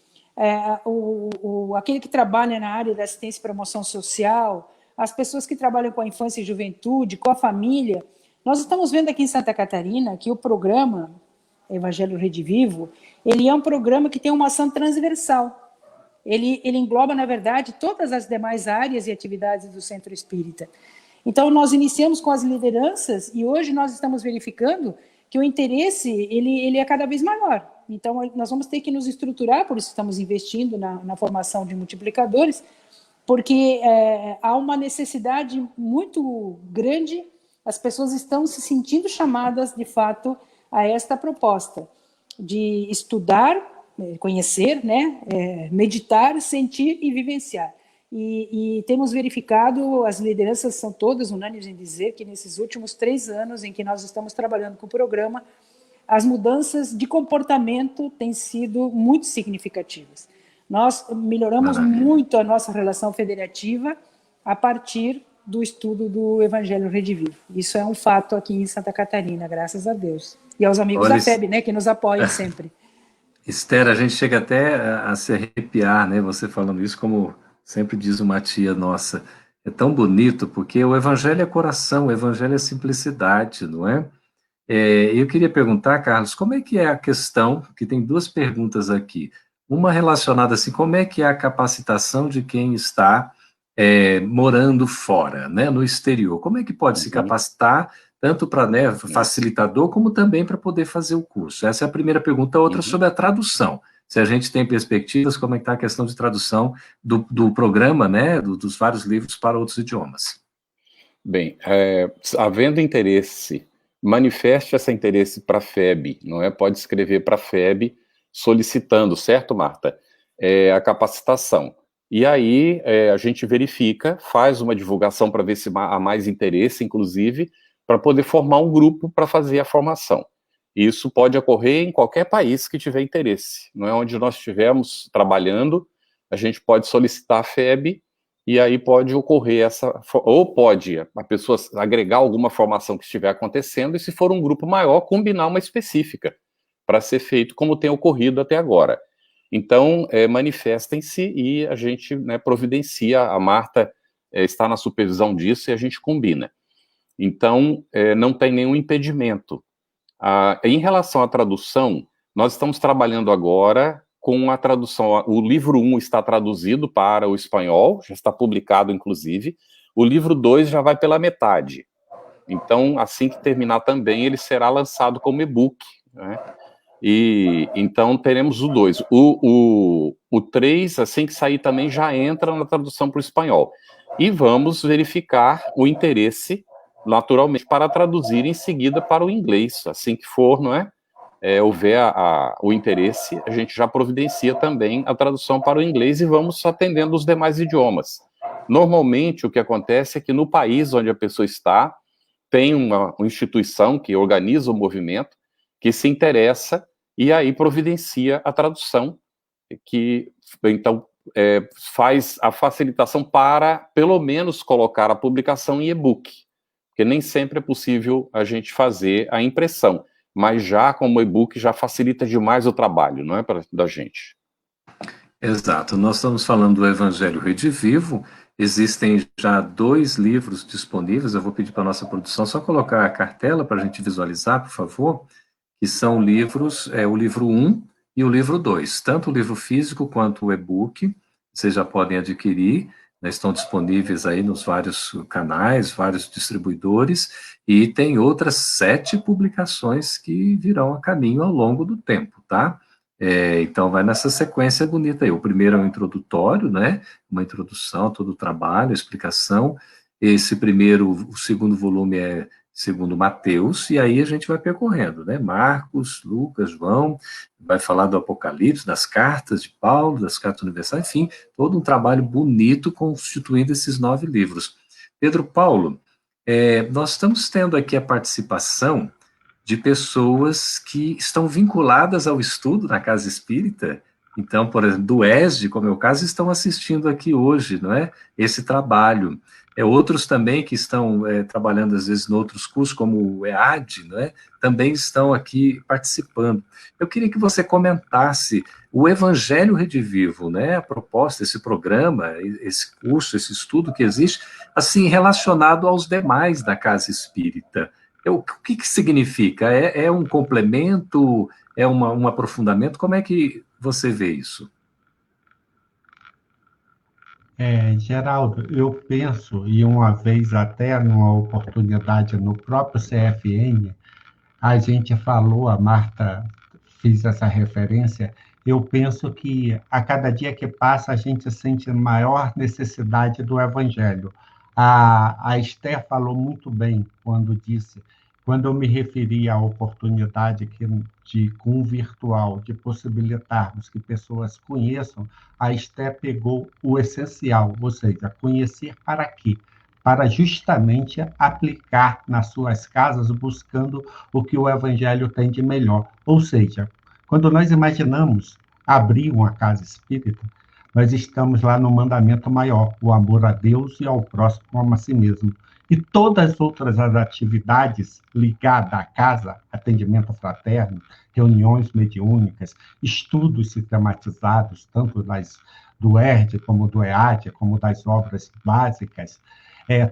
aquele que trabalha na área da assistência e promoção social, as pessoas que trabalham com a infância e juventude, com a família. Nós estamos vendo aqui em Santa Catarina que o programa Evangelho Rede Vivo, ele é um programa que tem uma ação transversal. Ele engloba, na verdade, todas as demais áreas e atividades do Centro Espírita. Então, nós iniciamos com as lideranças e hoje nós estamos verificando que o interesse ele é cada vez maior. Então, nós vamos ter que nos estruturar, por isso estamos investindo na formação de multiplicadores, porque há uma necessidade muito grande, as pessoas estão se sentindo chamadas, de fato, a esta proposta de estudar, conhecer, né, meditar, sentir e vivenciar. E temos verificado, as lideranças são todas unânimes em dizer que nesses últimos 3 anos em que nós estamos trabalhando com o programa, as mudanças de comportamento têm sido muito significativas. Nós melhoramos muito a nossa relação federativa a partir do estudo do Evangelho Rede Vivo. Isso é um fato aqui em Santa Catarina, graças a Deus. E aos amigos da FEB, né, que nos apoiam sempre. Esther, a gente chega até a se arrepiar, né? Você falando isso, como sempre diz uma tia nossa. É tão bonito, porque o Evangelho é coração, o Evangelho é simplicidade, não é? Eu queria perguntar, Carlos, como é que é a questão, que tem 2 perguntas aqui. Uma relacionada assim, como é que é a capacitação de quem está morando fora, né, no exterior? Como é que pode se capacitar tanto para, né, facilitador, como também para poder fazer o curso. Essa é a primeira pergunta. Outra sobre a tradução. Se a gente tem perspectivas, como é que está a questão de tradução do programa, né, dos vários livros para outros idiomas. Bem, havendo interesse, manifeste esse interesse para a FEB, não é? Pode escrever para a FEB solicitando, certo, Marta? A capacitação. E aí a gente verifica, faz uma divulgação para ver se há mais interesse, inclusive, para poder formar um grupo para fazer a formação. Isso pode ocorrer em qualquer país que tiver interesse, não é? Onde nós estivermos trabalhando, a gente pode solicitar a FEB, e aí pode ocorrer ou pode a pessoa agregar alguma formação que estiver acontecendo, e se for um grupo maior, combinar uma específica, para ser feito como tem ocorrido até agora. Então, manifestem-se e a gente, né, providencia, a Marta está na supervisão disso e a gente combina. Então, não tem nenhum impedimento. Em relação à tradução, nós estamos trabalhando agora com a tradução. O livro 1 está traduzido para o espanhol, já está publicado, inclusive. O livro 2 já vai pela metade. Então, assim que terminar também, ele será lançado como e-book, né? E então teremos o 2. O 3, assim que sair também, já entra na tradução para o espanhol. E vamos verificar o interesse, naturalmente, para traduzir em seguida para o inglês. Assim que for, não é? Houver o interesse, a gente já providencia também a tradução para o inglês e vamos atendendo os demais idiomas. Normalmente, o que acontece é que no país onde a pessoa está, tem uma instituição que organiza o movimento, que se interessa e aí providencia a tradução, que então faz a facilitação para, pelo menos, colocar a publicação em e-book, porque nem sempre é possível a gente fazer a impressão, mas já como e-book já facilita demais o trabalho, não é, da gente? Exato. Nós estamos falando do Evangelho Redivivo. Existem já 2 livros disponíveis. Eu vou pedir para a nossa produção só colocar a cartela para a gente visualizar, por favor, que são livros, o livro 1 e o livro 2. Tanto o livro físico quanto o e-book, vocês já podem adquirir, né, estão disponíveis aí nos vários canais, vários distribuidores, e tem outras 7 publicações que virão a caminho ao longo do tempo, tá? Então vai nessa sequência bonita aí. O primeiro é um introdutório, né? Uma introdução, todo o trabalho, a explicação. O segundo volume é segundo Mateus, e aí a gente vai percorrendo, né? Marcos, Lucas, João, vai falar do Apocalipse, das cartas de Paulo, das cartas universais, enfim, todo um trabalho bonito constituindo esses 9 livros. Pedro Paulo, nós estamos tendo aqui a participação de pessoas que estão vinculadas ao estudo na Casa Espírita. Então, por exemplo, do ESD, como é o caso, estão assistindo aqui hoje, não é? Esse trabalho. Outros também que estão trabalhando, às vezes, em outros cursos, como o EAD, não é? Também estão aqui participando. Eu queria que você comentasse o Evangelho Redivivo, né? A proposta, esse programa, esse curso, esse estudo que existe, assim, relacionado aos demais da Casa Espírita. O que significa? É um complemento? É um aprofundamento? Como é que você vê isso? Geraldo, eu penso, e uma vez até numa oportunidade no próprio CFN, a gente falou, a Marta fez essa referência, eu penso que a cada dia que passa a gente sente maior necessidade do Evangelho. A Esther falou muito bem quando disse, quando eu me referi à oportunidade com o virtual, de possibilitarmos que pessoas conheçam, a Esther pegou o essencial, ou seja, conhecer para quê? Para justamente aplicar nas suas casas, buscando o que o Evangelho tem de melhor. Ou seja, quando nós imaginamos abrir uma casa espírita, nós estamos lá no mandamento maior, o amor a Deus e ao próximo como a si mesmo. E todas as outras atividades ligadas à casa, atendimento fraterno, reuniões mediúnicas, estudos sistematizados, tanto do ERD como do EAD, como das obras básicas,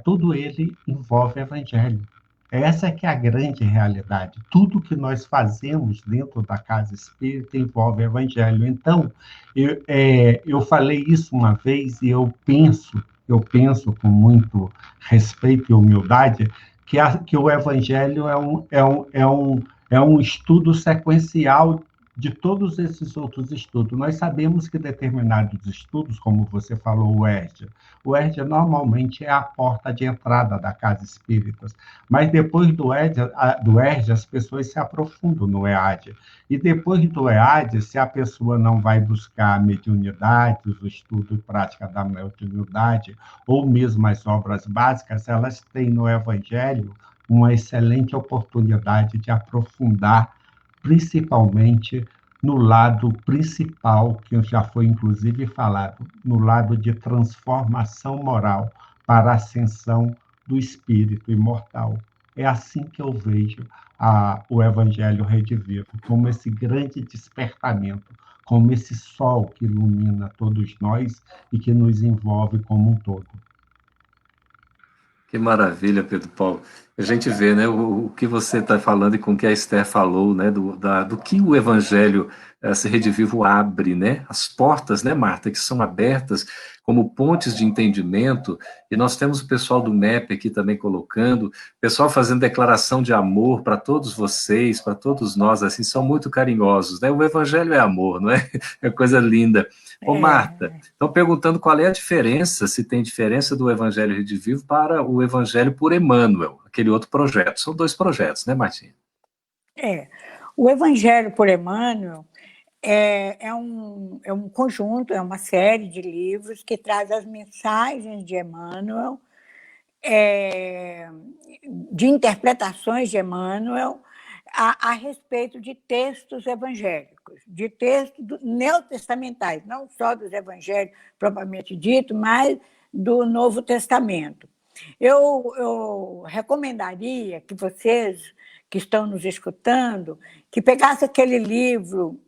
tudo ele envolve Evangelho. Essa que é a grande realidade. Tudo que nós fazemos dentro da Casa Espírita envolve Evangelho. Então, eu falei isso uma vez e eu penso com muito respeito e humildade, que o Evangelho é um estudo sequencial de todos esses outros estudos. Nós sabemos que determinados estudos, como você falou, o ERD normalmente é a porta de entrada da casa espírita, mas depois do ERD as pessoas se aprofundam no EAD. E depois do EAD, se a pessoa não vai buscar a mediunidade, o estudo e prática da mediunidade, ou mesmo as obras básicas, elas têm no Evangelho uma excelente oportunidade de aprofundar, principalmente no lado principal, que já foi inclusive falado, no lado de transformação moral para a ascensão do espírito imortal. É assim que eu vejo o Evangelho Redivivo, como esse grande despertamento, como esse sol que ilumina todos nós e que nos envolve como um todo. Que maravilha, Pedro Paulo. A gente vê, né, o que você está falando e com o que a Esther falou, né, do que o Evangelho se Redivivo abre, né, as portas, né, Marta, que são abertas como pontes de entendimento, e nós temos o pessoal do MEP aqui também colocando, o pessoal fazendo declaração de amor para todos vocês, para todos nós, assim, são muito carinhosos, né, o Evangelho é amor, não é? É coisa linda. Ô, Marta, estão perguntando qual é a diferença, se tem diferença do Evangelho Redivivo para o Evangelho por Emmanuel, aquele outro projeto. São 2 projetos, né, Martinha? O Evangelho por Emmanuel é um conjunto, é uma série de livros que traz as mensagens de Emmanuel, de interpretações de Emmanuel a respeito de textos evangélicos, de textos neotestamentais, não só dos evangelhos propriamente dito, mas do Novo Testamento. Eu recomendaria que vocês que estão nos escutando, que pegassem aquele livro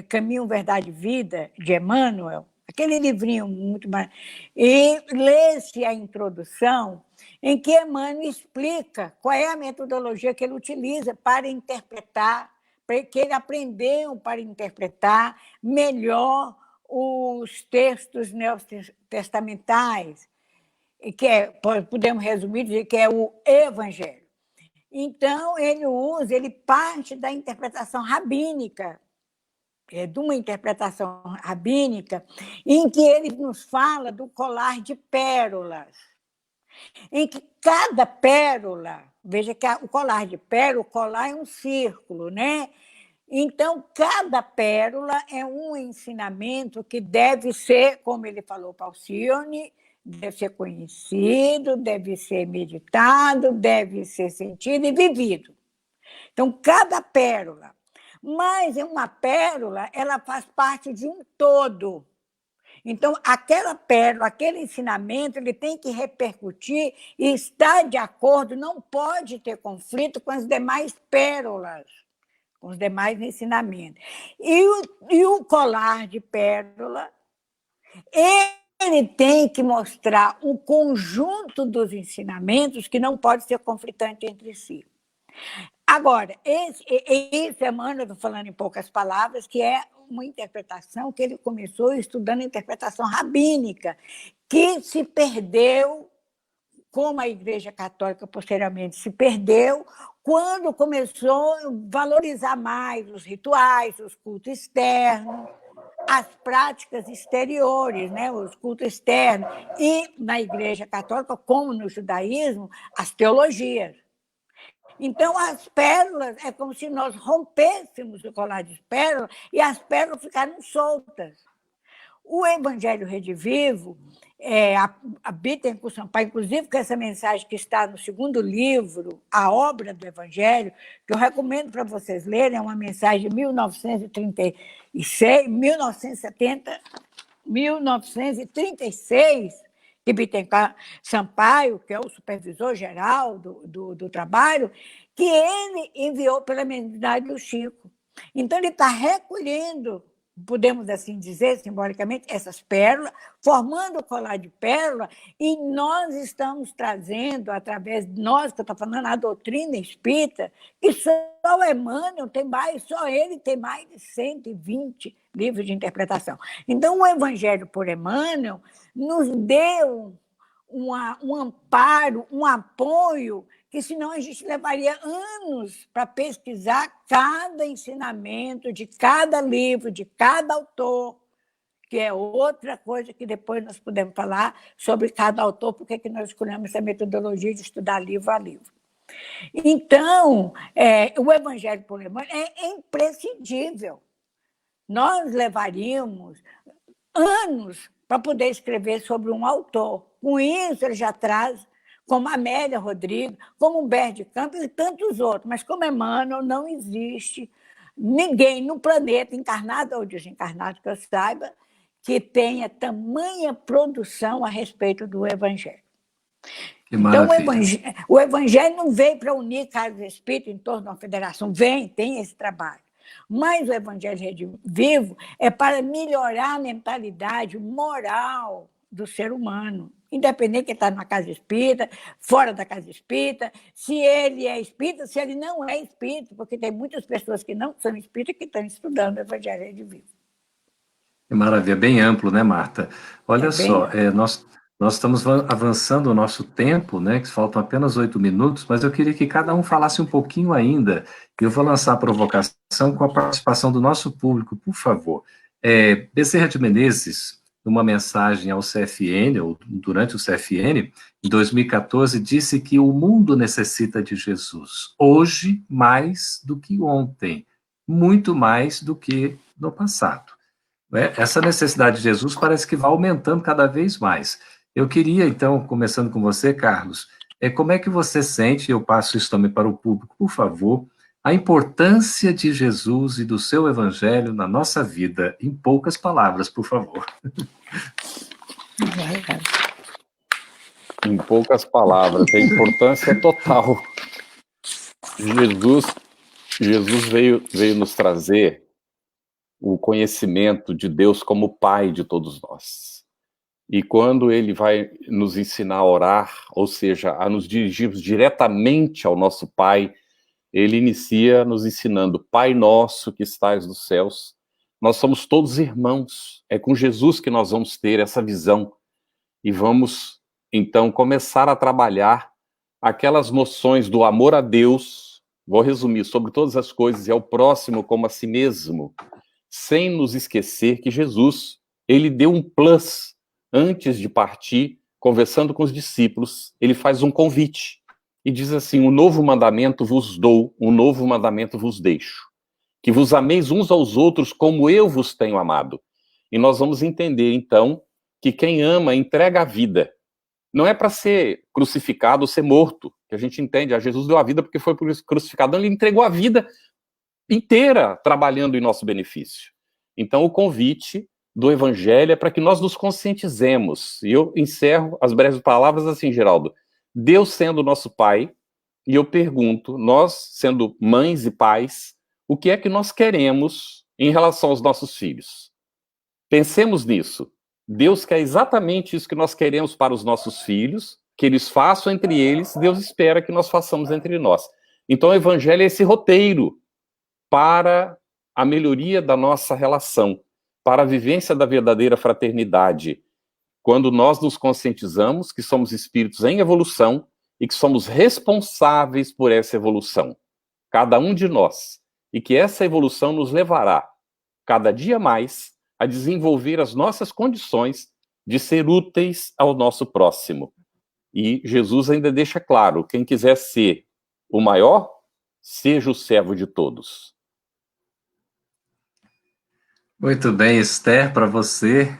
Caminho, Verdade e Vida, de Emmanuel, aquele livrinho muito mais, e lesse a introdução, em que Emmanuel explica qual é a metodologia que ele utiliza para interpretar, que ele aprendeu para interpretar melhor os textos neotestamentais, que podemos resumir dizer que é o Evangelho. Então, ele parte da interpretação rabínica, de uma interpretação rabínica, em que ele nos fala do colar de pérolas, em que cada pérola, veja que o colar de pérola, o colar é um círculo, né? Então, cada pérola é um ensinamento que deve ser, como ele falou para Alcione, deve ser conhecido, deve ser meditado, deve ser sentido e vivido. Então, cada pérola. Mas uma pérola, ela faz parte de um todo. Então, aquela pérola, aquele ensinamento, ele tem que repercutir e estar de acordo, não pode ter conflito com as demais pérolas, com os demais ensinamentos. E o colar de pérola, ele tem que mostrar o conjunto dos ensinamentos que não pode ser conflitante entre si. Agora, esse Emmanuel, estou falando em poucas palavras, que é uma interpretação que ele começou estudando interpretação rabínica, que se perdeu, como a Igreja Católica posteriormente se perdeu, quando começou a valorizar mais os rituais, os cultos externos, as práticas exteriores, né, os cultos externos, e na Igreja Católica, como no judaísmo, as teologias. Então, as pérolas, é como se nós rompêssemos o colar de pérolas e as pérolas ficaram soltas. O Evangelho Redivivo, a Bittencourt Sampaio, inclusive com essa mensagem que está no segundo livro, A Obra do Evangelho, que eu recomendo para vocês lerem, é uma mensagem de 1936, 1936, que Bittencourt Sampaio, que é o supervisor geral do trabalho, que ele enviou pela mediunidade do Chico. Então, ele está recolhendo, podemos assim dizer, simbolicamente, essas pérolas, formando o colar de pérola, e nós estamos trazendo, através de nós, que eu estou falando, a doutrina espírita, que só o Emmanuel tem mais, só ele tem mais de 120 livros de interpretação. Então, o Evangelho por Emmanuel nos deu um amparo, um apoio, que senão a gente levaria anos para pesquisar cada ensinamento de cada livro, de cada autor, que é outra coisa que depois nós podemos falar sobre cada autor, porque que nós escolhemos essa metodologia de estudar livro a livro. Então, o Evangelho por Emmanuel é imprescindível. Nós levaríamos anos para poder escrever sobre um autor. Com isso, ele já traz, como Amélia Rodrigues, como Humberto de Campos e tantos outros. Mas como Emmanuel, não existe ninguém no planeta, encarnado ou desencarnado, que eu saiba, que tenha tamanha produção a respeito do Evangelho. Então, o Evangelho não veio para unir casas espíritas em torno de uma federação. Tem esse trabalho. Mas o Evangelho Vivo é para melhorar a mentalidade moral do ser humano, independente de estar na casa espírita, fora da casa espírita, se ele é espírita, se ele não é espírita, porque tem muitas pessoas que não são espíritas que estão estudando o Evangelho Vivo. Que maravilha, bem amplo, né, Marta? Olha só, nós estamos avançando o nosso tempo, né, que faltam apenas 8 minutos, mas eu queria que cada um falasse um pouquinho ainda. Eu vou lançar a provocação com a participação do nosso público, por favor. Bezerra de Menezes, numa mensagem ao CFN, ou durante o CFN, em 2014, disse que o mundo necessita de Jesus, hoje mais do que ontem, muito mais do que no passado. Essa necessidade de Jesus parece que vai aumentando cada vez mais. Eu queria, então, começando com você, Carlos, como é que você sente, eu passo isso também para o público, por favor, a importância de Jesus e do seu evangelho na nossa vida, em poucas palavras, por favor. Em poucas palavras, a importância é total. Jesus veio nos trazer o conhecimento de Deus como Pai de todos nós. E quando ele vai nos ensinar a orar, ou seja, a nos dirigirmos diretamente ao nosso Pai, ele inicia nos ensinando: Pai nosso que estais nos céus. Nós somos todos irmãos. É com Jesus que nós vamos ter essa visão. E vamos, então, começar a trabalhar aquelas noções do amor a Deus, vou resumir, sobre todas as coisas, e ao próximo como a si mesmo, sem nos esquecer que Jesus, ele deu um plus antes de partir, conversando com os discípulos, ele faz um convite e diz assim: um novo mandamento vos dou, um novo mandamento vos deixo, que vos ameis uns aos outros como eu vos tenho amado. E nós vamos entender, então, que quem ama entrega a vida. Não é para ser crucificado ou ser morto, que a gente entende, Jesus deu a vida porque foi crucificado, não, ele entregou a vida inteira trabalhando em nosso benefício. Então, o convite do Evangelho é para que nós nos conscientizemos. E eu encerro as breves palavras assim, Geraldo. Deus sendo nosso Pai, e eu pergunto, nós sendo mães e pais, o que é que nós queremos em relação aos nossos filhos? Pensemos nisso. Deus quer exatamente isso que nós queremos para os nossos filhos, que eles façam entre eles, Deus espera que nós façamos entre nós. Então, o Evangelho é esse roteiro para a melhoria da nossa relação, para a vivência da verdadeira fraternidade, quando nós nos conscientizamos que somos espíritos em evolução e que somos responsáveis por essa evolução, cada um de nós, e que essa evolução nos levará, cada dia mais, a desenvolver as nossas condições de ser úteis ao nosso próximo. E Jesus ainda deixa claro: quem quiser ser o maior, seja o servo de todos. Muito bem, Esther, para você,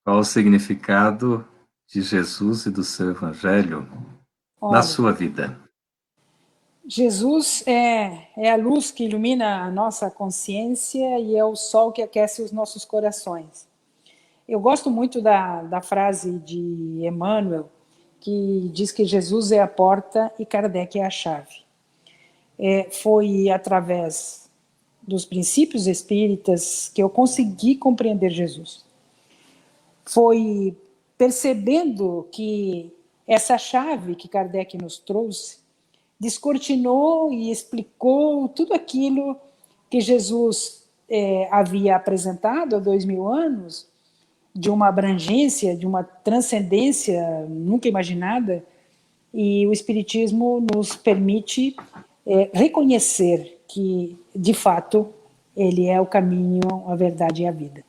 qual o significado de Jesus e do seu evangelho na sua vida? Jesus é a luz que ilumina a nossa consciência e é o sol que aquece os nossos corações. Eu gosto muito da frase de Emmanuel, que diz que Jesus é a porta e Kardec é a chave. Foi através dos princípios espíritas que eu consegui compreender Jesus. Foi percebendo que essa chave que Kardec nos trouxe descortinou e explicou tudo aquilo que Jesus havia apresentado há 2000 anos de uma abrangência, de uma transcendência nunca imaginada, e o Espiritismo nos permite reconhecer que, de fato, ele é o caminho, a verdade e a vida.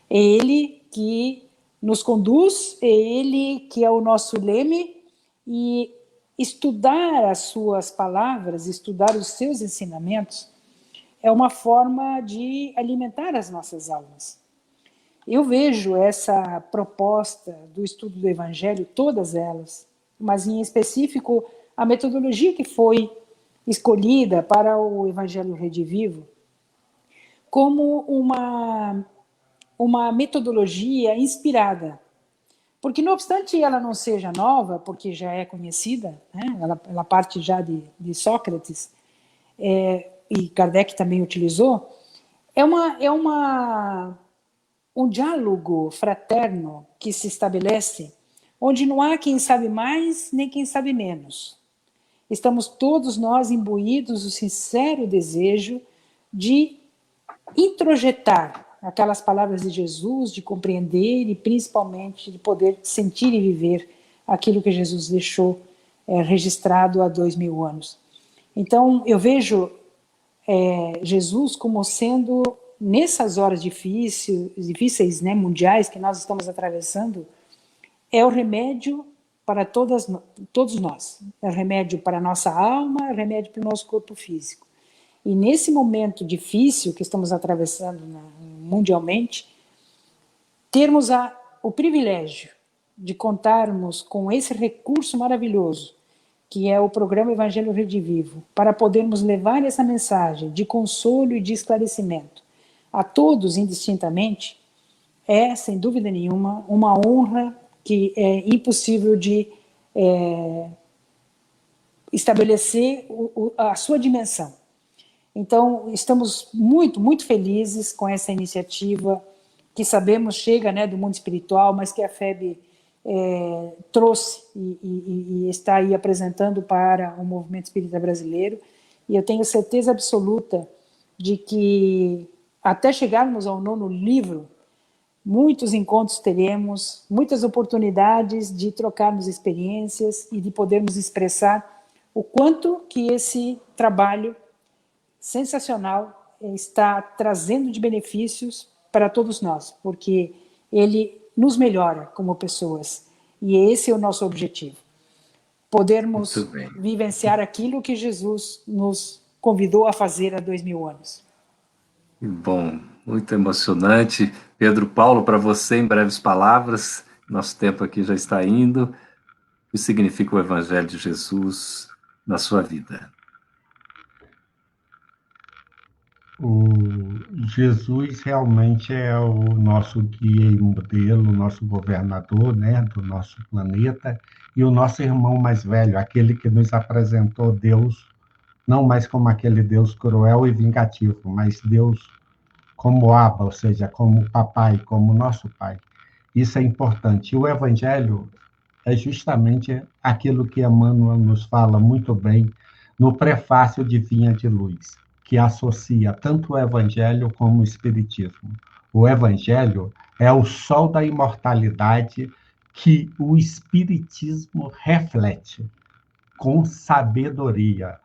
É ele que nos conduz, é ele que é o nosso leme, e estudar as suas palavras, estudar os seus ensinamentos, é uma forma de alimentar as nossas almas. Eu vejo essa proposta do estudo do Evangelho, todas elas, mas em específico a metodologia que foi escolhida para o Evangelho Redivivo, como uma metodologia inspirada. Porque, não obstante ela não seja nova, porque já é conhecida, né? ela parte já de Sócrates, e Kardec também utilizou, é um diálogo fraterno que se estabelece, onde não há quem sabe mais nem quem sabe menos. Estamos todos nós imbuídos do sincero desejo de introjetar aquelas palavras de Jesus, de compreender e principalmente de poder sentir e viver aquilo que Jesus deixou registrado há 2000 anos. Então, eu vejo Jesus como sendo, nessas horas difíceis, né, mundiais que nós estamos atravessando, é o remédio para todos nós. É o remédio para a nossa alma, é o remédio para o nosso corpo físico. E nesse momento difícil que estamos atravessando mundialmente, termos o privilégio de contarmos com esse recurso maravilhoso, que é o programa Evangelho Redivivo, para podermos levar essa mensagem de consolo e de esclarecimento a todos indistintamente, é, sem dúvida nenhuma, uma honra que é impossível de estabelecer a sua dimensão. Então, estamos muito, muito felizes com essa iniciativa, que sabemos chega, né, do mundo espiritual, mas que a FEB trouxe e está aí apresentando para o movimento espírita brasileiro. E eu tenho certeza absoluta de que, até chegarmos ao 9º livro, muitos encontros teremos, muitas oportunidades de trocarmos experiências e de podermos expressar o quanto que esse trabalho sensacional está trazendo de benefícios para todos nós, porque ele nos melhora como pessoas, e esse é o nosso objetivo, podermos vivenciar aquilo que Jesus nos convidou a fazer há 2000 anos. Que bom, muito emocionante. Pedro Paulo, para você, em breves palavras, nosso tempo aqui já está indo, o que significa o Evangelho de Jesus na sua vida? O Jesus realmente é o nosso guia e modelo, o nosso governador, né, do nosso planeta, e o nosso irmão mais velho, aquele que nos apresentou Deus, não mais como aquele Deus cruel e vingativo, mas Deus como Abba, ou seja, como papai, como nosso pai. Isso é importante. E o Evangelho é justamente aquilo que Emmanuel nos fala muito bem no prefácio de Vinha de Luz, que associa tanto o Evangelho como o Espiritismo. O Evangelho é o sol da imortalidade que o Espiritismo reflete com sabedoria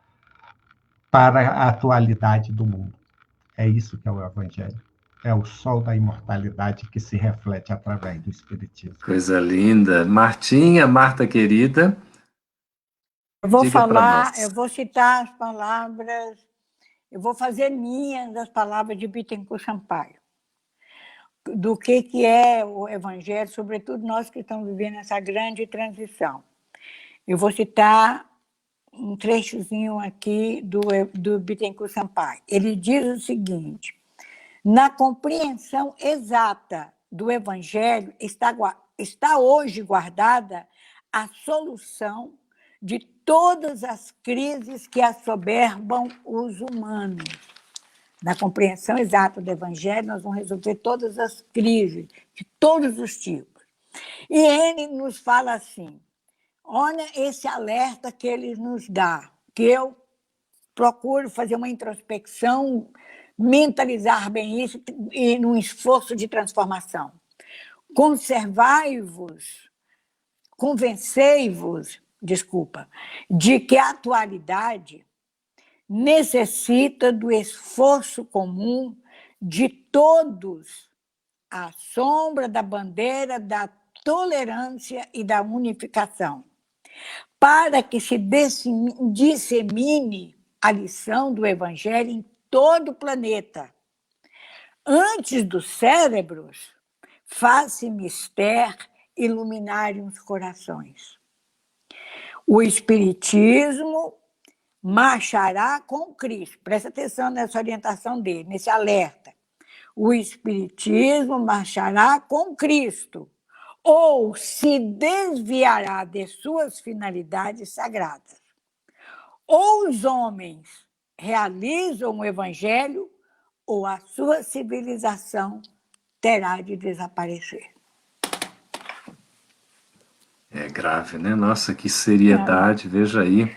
para a atualidade do mundo. É isso que é o Evangelho. É o sol da imortalidade que se reflete através do Espiritismo. Coisa linda. Martinha, Marta querida, eu vou diga falar, para nós. eu vou citar as palavras, eu vou fazer minhas as palavras de Bittencourt Sampaio, do que é o Evangelho, sobretudo nós que estamos vivendo essa grande transição. Eu vou citar um trechozinho aqui do Bittencourt Sampaio. Ele diz o seguinte: na compreensão exata do Evangelho está hoje guardada a solução de todas as crises que assoberbam os humanos. Na compreensão exata do Evangelho, nós vamos resolver todas as crises, de todos os tipos. E ele nos fala assim: olha esse alerta que ele nos dá, que eu procuro fazer uma introspecção, mentalizar bem isso e num esforço de transformação. convencei-vos, de que a atualidade necessita do esforço comum de todos à sombra da bandeira da tolerância e da unificação, para que se dissemine a lição do Evangelho em todo o planeta. Antes dos cérebros, faz-se mister iluminarem os corações. O Espiritismo marchará com Cristo. Presta atenção nessa orientação dele, nesse alerta. O Espiritismo marchará com Cristo, ou se desviará de suas finalidades sagradas. Ou os homens realizam o Evangelho, ou a sua civilização terá de desaparecer. É grave, né? Nossa, que seriedade, veja aí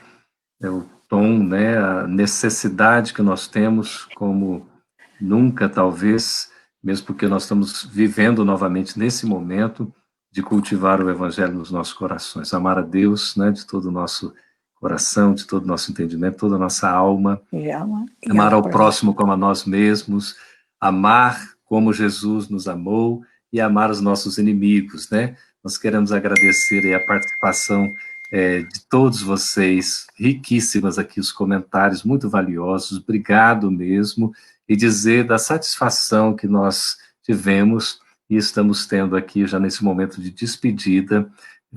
o tom, né? A necessidade que nós temos como nunca, talvez, mesmo porque nós estamos vivendo novamente nesse momento de cultivar o Evangelho nos nossos corações, amar a Deus, né, de todo o nosso coração, de todo o nosso entendimento, toda a nossa alma, amar ao próximo como a nós mesmos, amar como Jesus nos amou e amar os nossos inimigos, né? Nós queremos agradecer aí a participação de todos vocês, riquíssimas aqui os comentários, muito valiosos, obrigado mesmo, e dizer da satisfação que nós tivemos e estamos tendo aqui já nesse momento de despedida,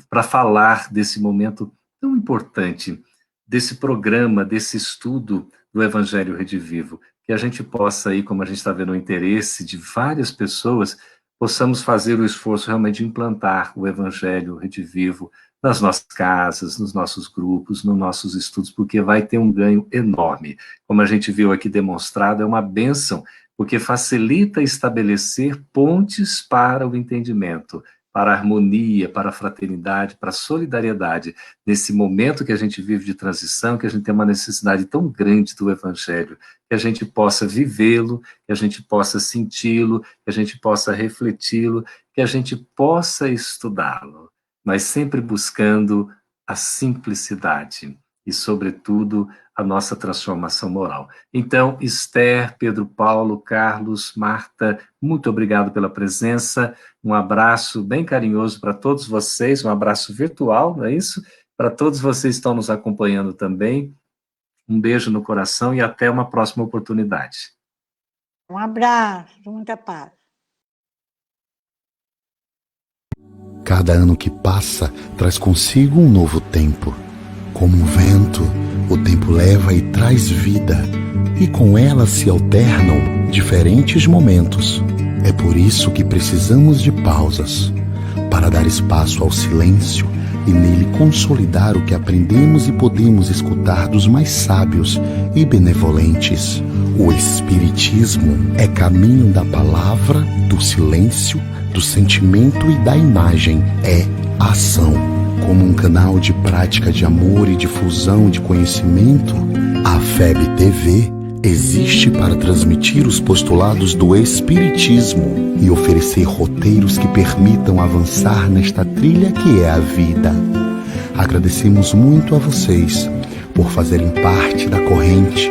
para falar desse momento tão importante, desse programa, desse estudo do Evangelho Redivivo, que a gente possa aí, como a gente está vendo o interesse de várias pessoas, possamos fazer o esforço realmente de implantar o Evangelho Redivivo nas nossas casas, nos nossos grupos, nos nossos estudos, porque vai ter um ganho enorme. Como a gente viu aqui demonstrado, é uma bênção, porque facilita estabelecer pontes para o entendimento, para a harmonia, para a fraternidade, para a solidariedade. Nesse momento que a gente vive de transição, que a gente tem uma necessidade tão grande do Evangelho, que a gente possa vivê-lo, que a gente possa senti-lo, que a gente possa refleti-lo, que a gente possa estudá-lo, mas sempre buscando a simplicidade e, sobretudo, a nossa transformação moral. Então, Esther, Pedro Paulo, Carlos, Marta, muito obrigado pela presença, um abraço bem carinhoso para todos vocês, um abraço virtual, não é isso? Para todos vocês que estão nos acompanhando também, um beijo no coração e até uma próxima oportunidade. Um abraço, muita paz. Cada ano que passa traz consigo um novo tempo. Como um vento, o tempo leva e traz vida, e com ela se alternam diferentes momentos. É por isso que precisamos de pausas, para dar espaço ao silêncio e nele consolidar o que aprendemos e podemos escutar dos mais sábios e benevolentes. O Espiritismo é caminho da palavra, do silêncio, do sentimento e da imagem. É ação. Como um canal de prática de amor e difusão de conhecimento, a FEB TV existe para transmitir os postulados do Espiritismo e oferecer roteiros que permitam avançar nesta trilha que é a vida. Agradecemos muito a vocês por fazerem parte da corrente.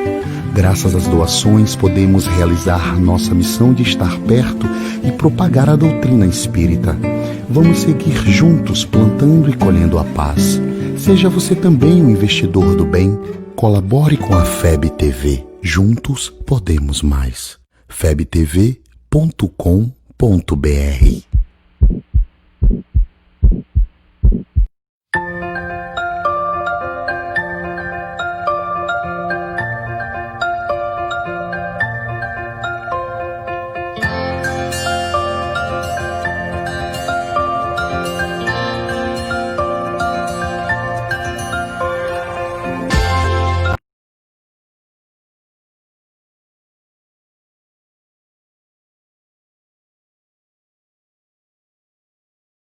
Graças às doações, podemos realizar nossa missão de estar perto e propagar a doutrina espírita. Vamos seguir juntos plantando e colhendo a paz. Seja você também um investidor do bem. Colabore com a FEB TV. Juntos podemos mais. febtv.com.br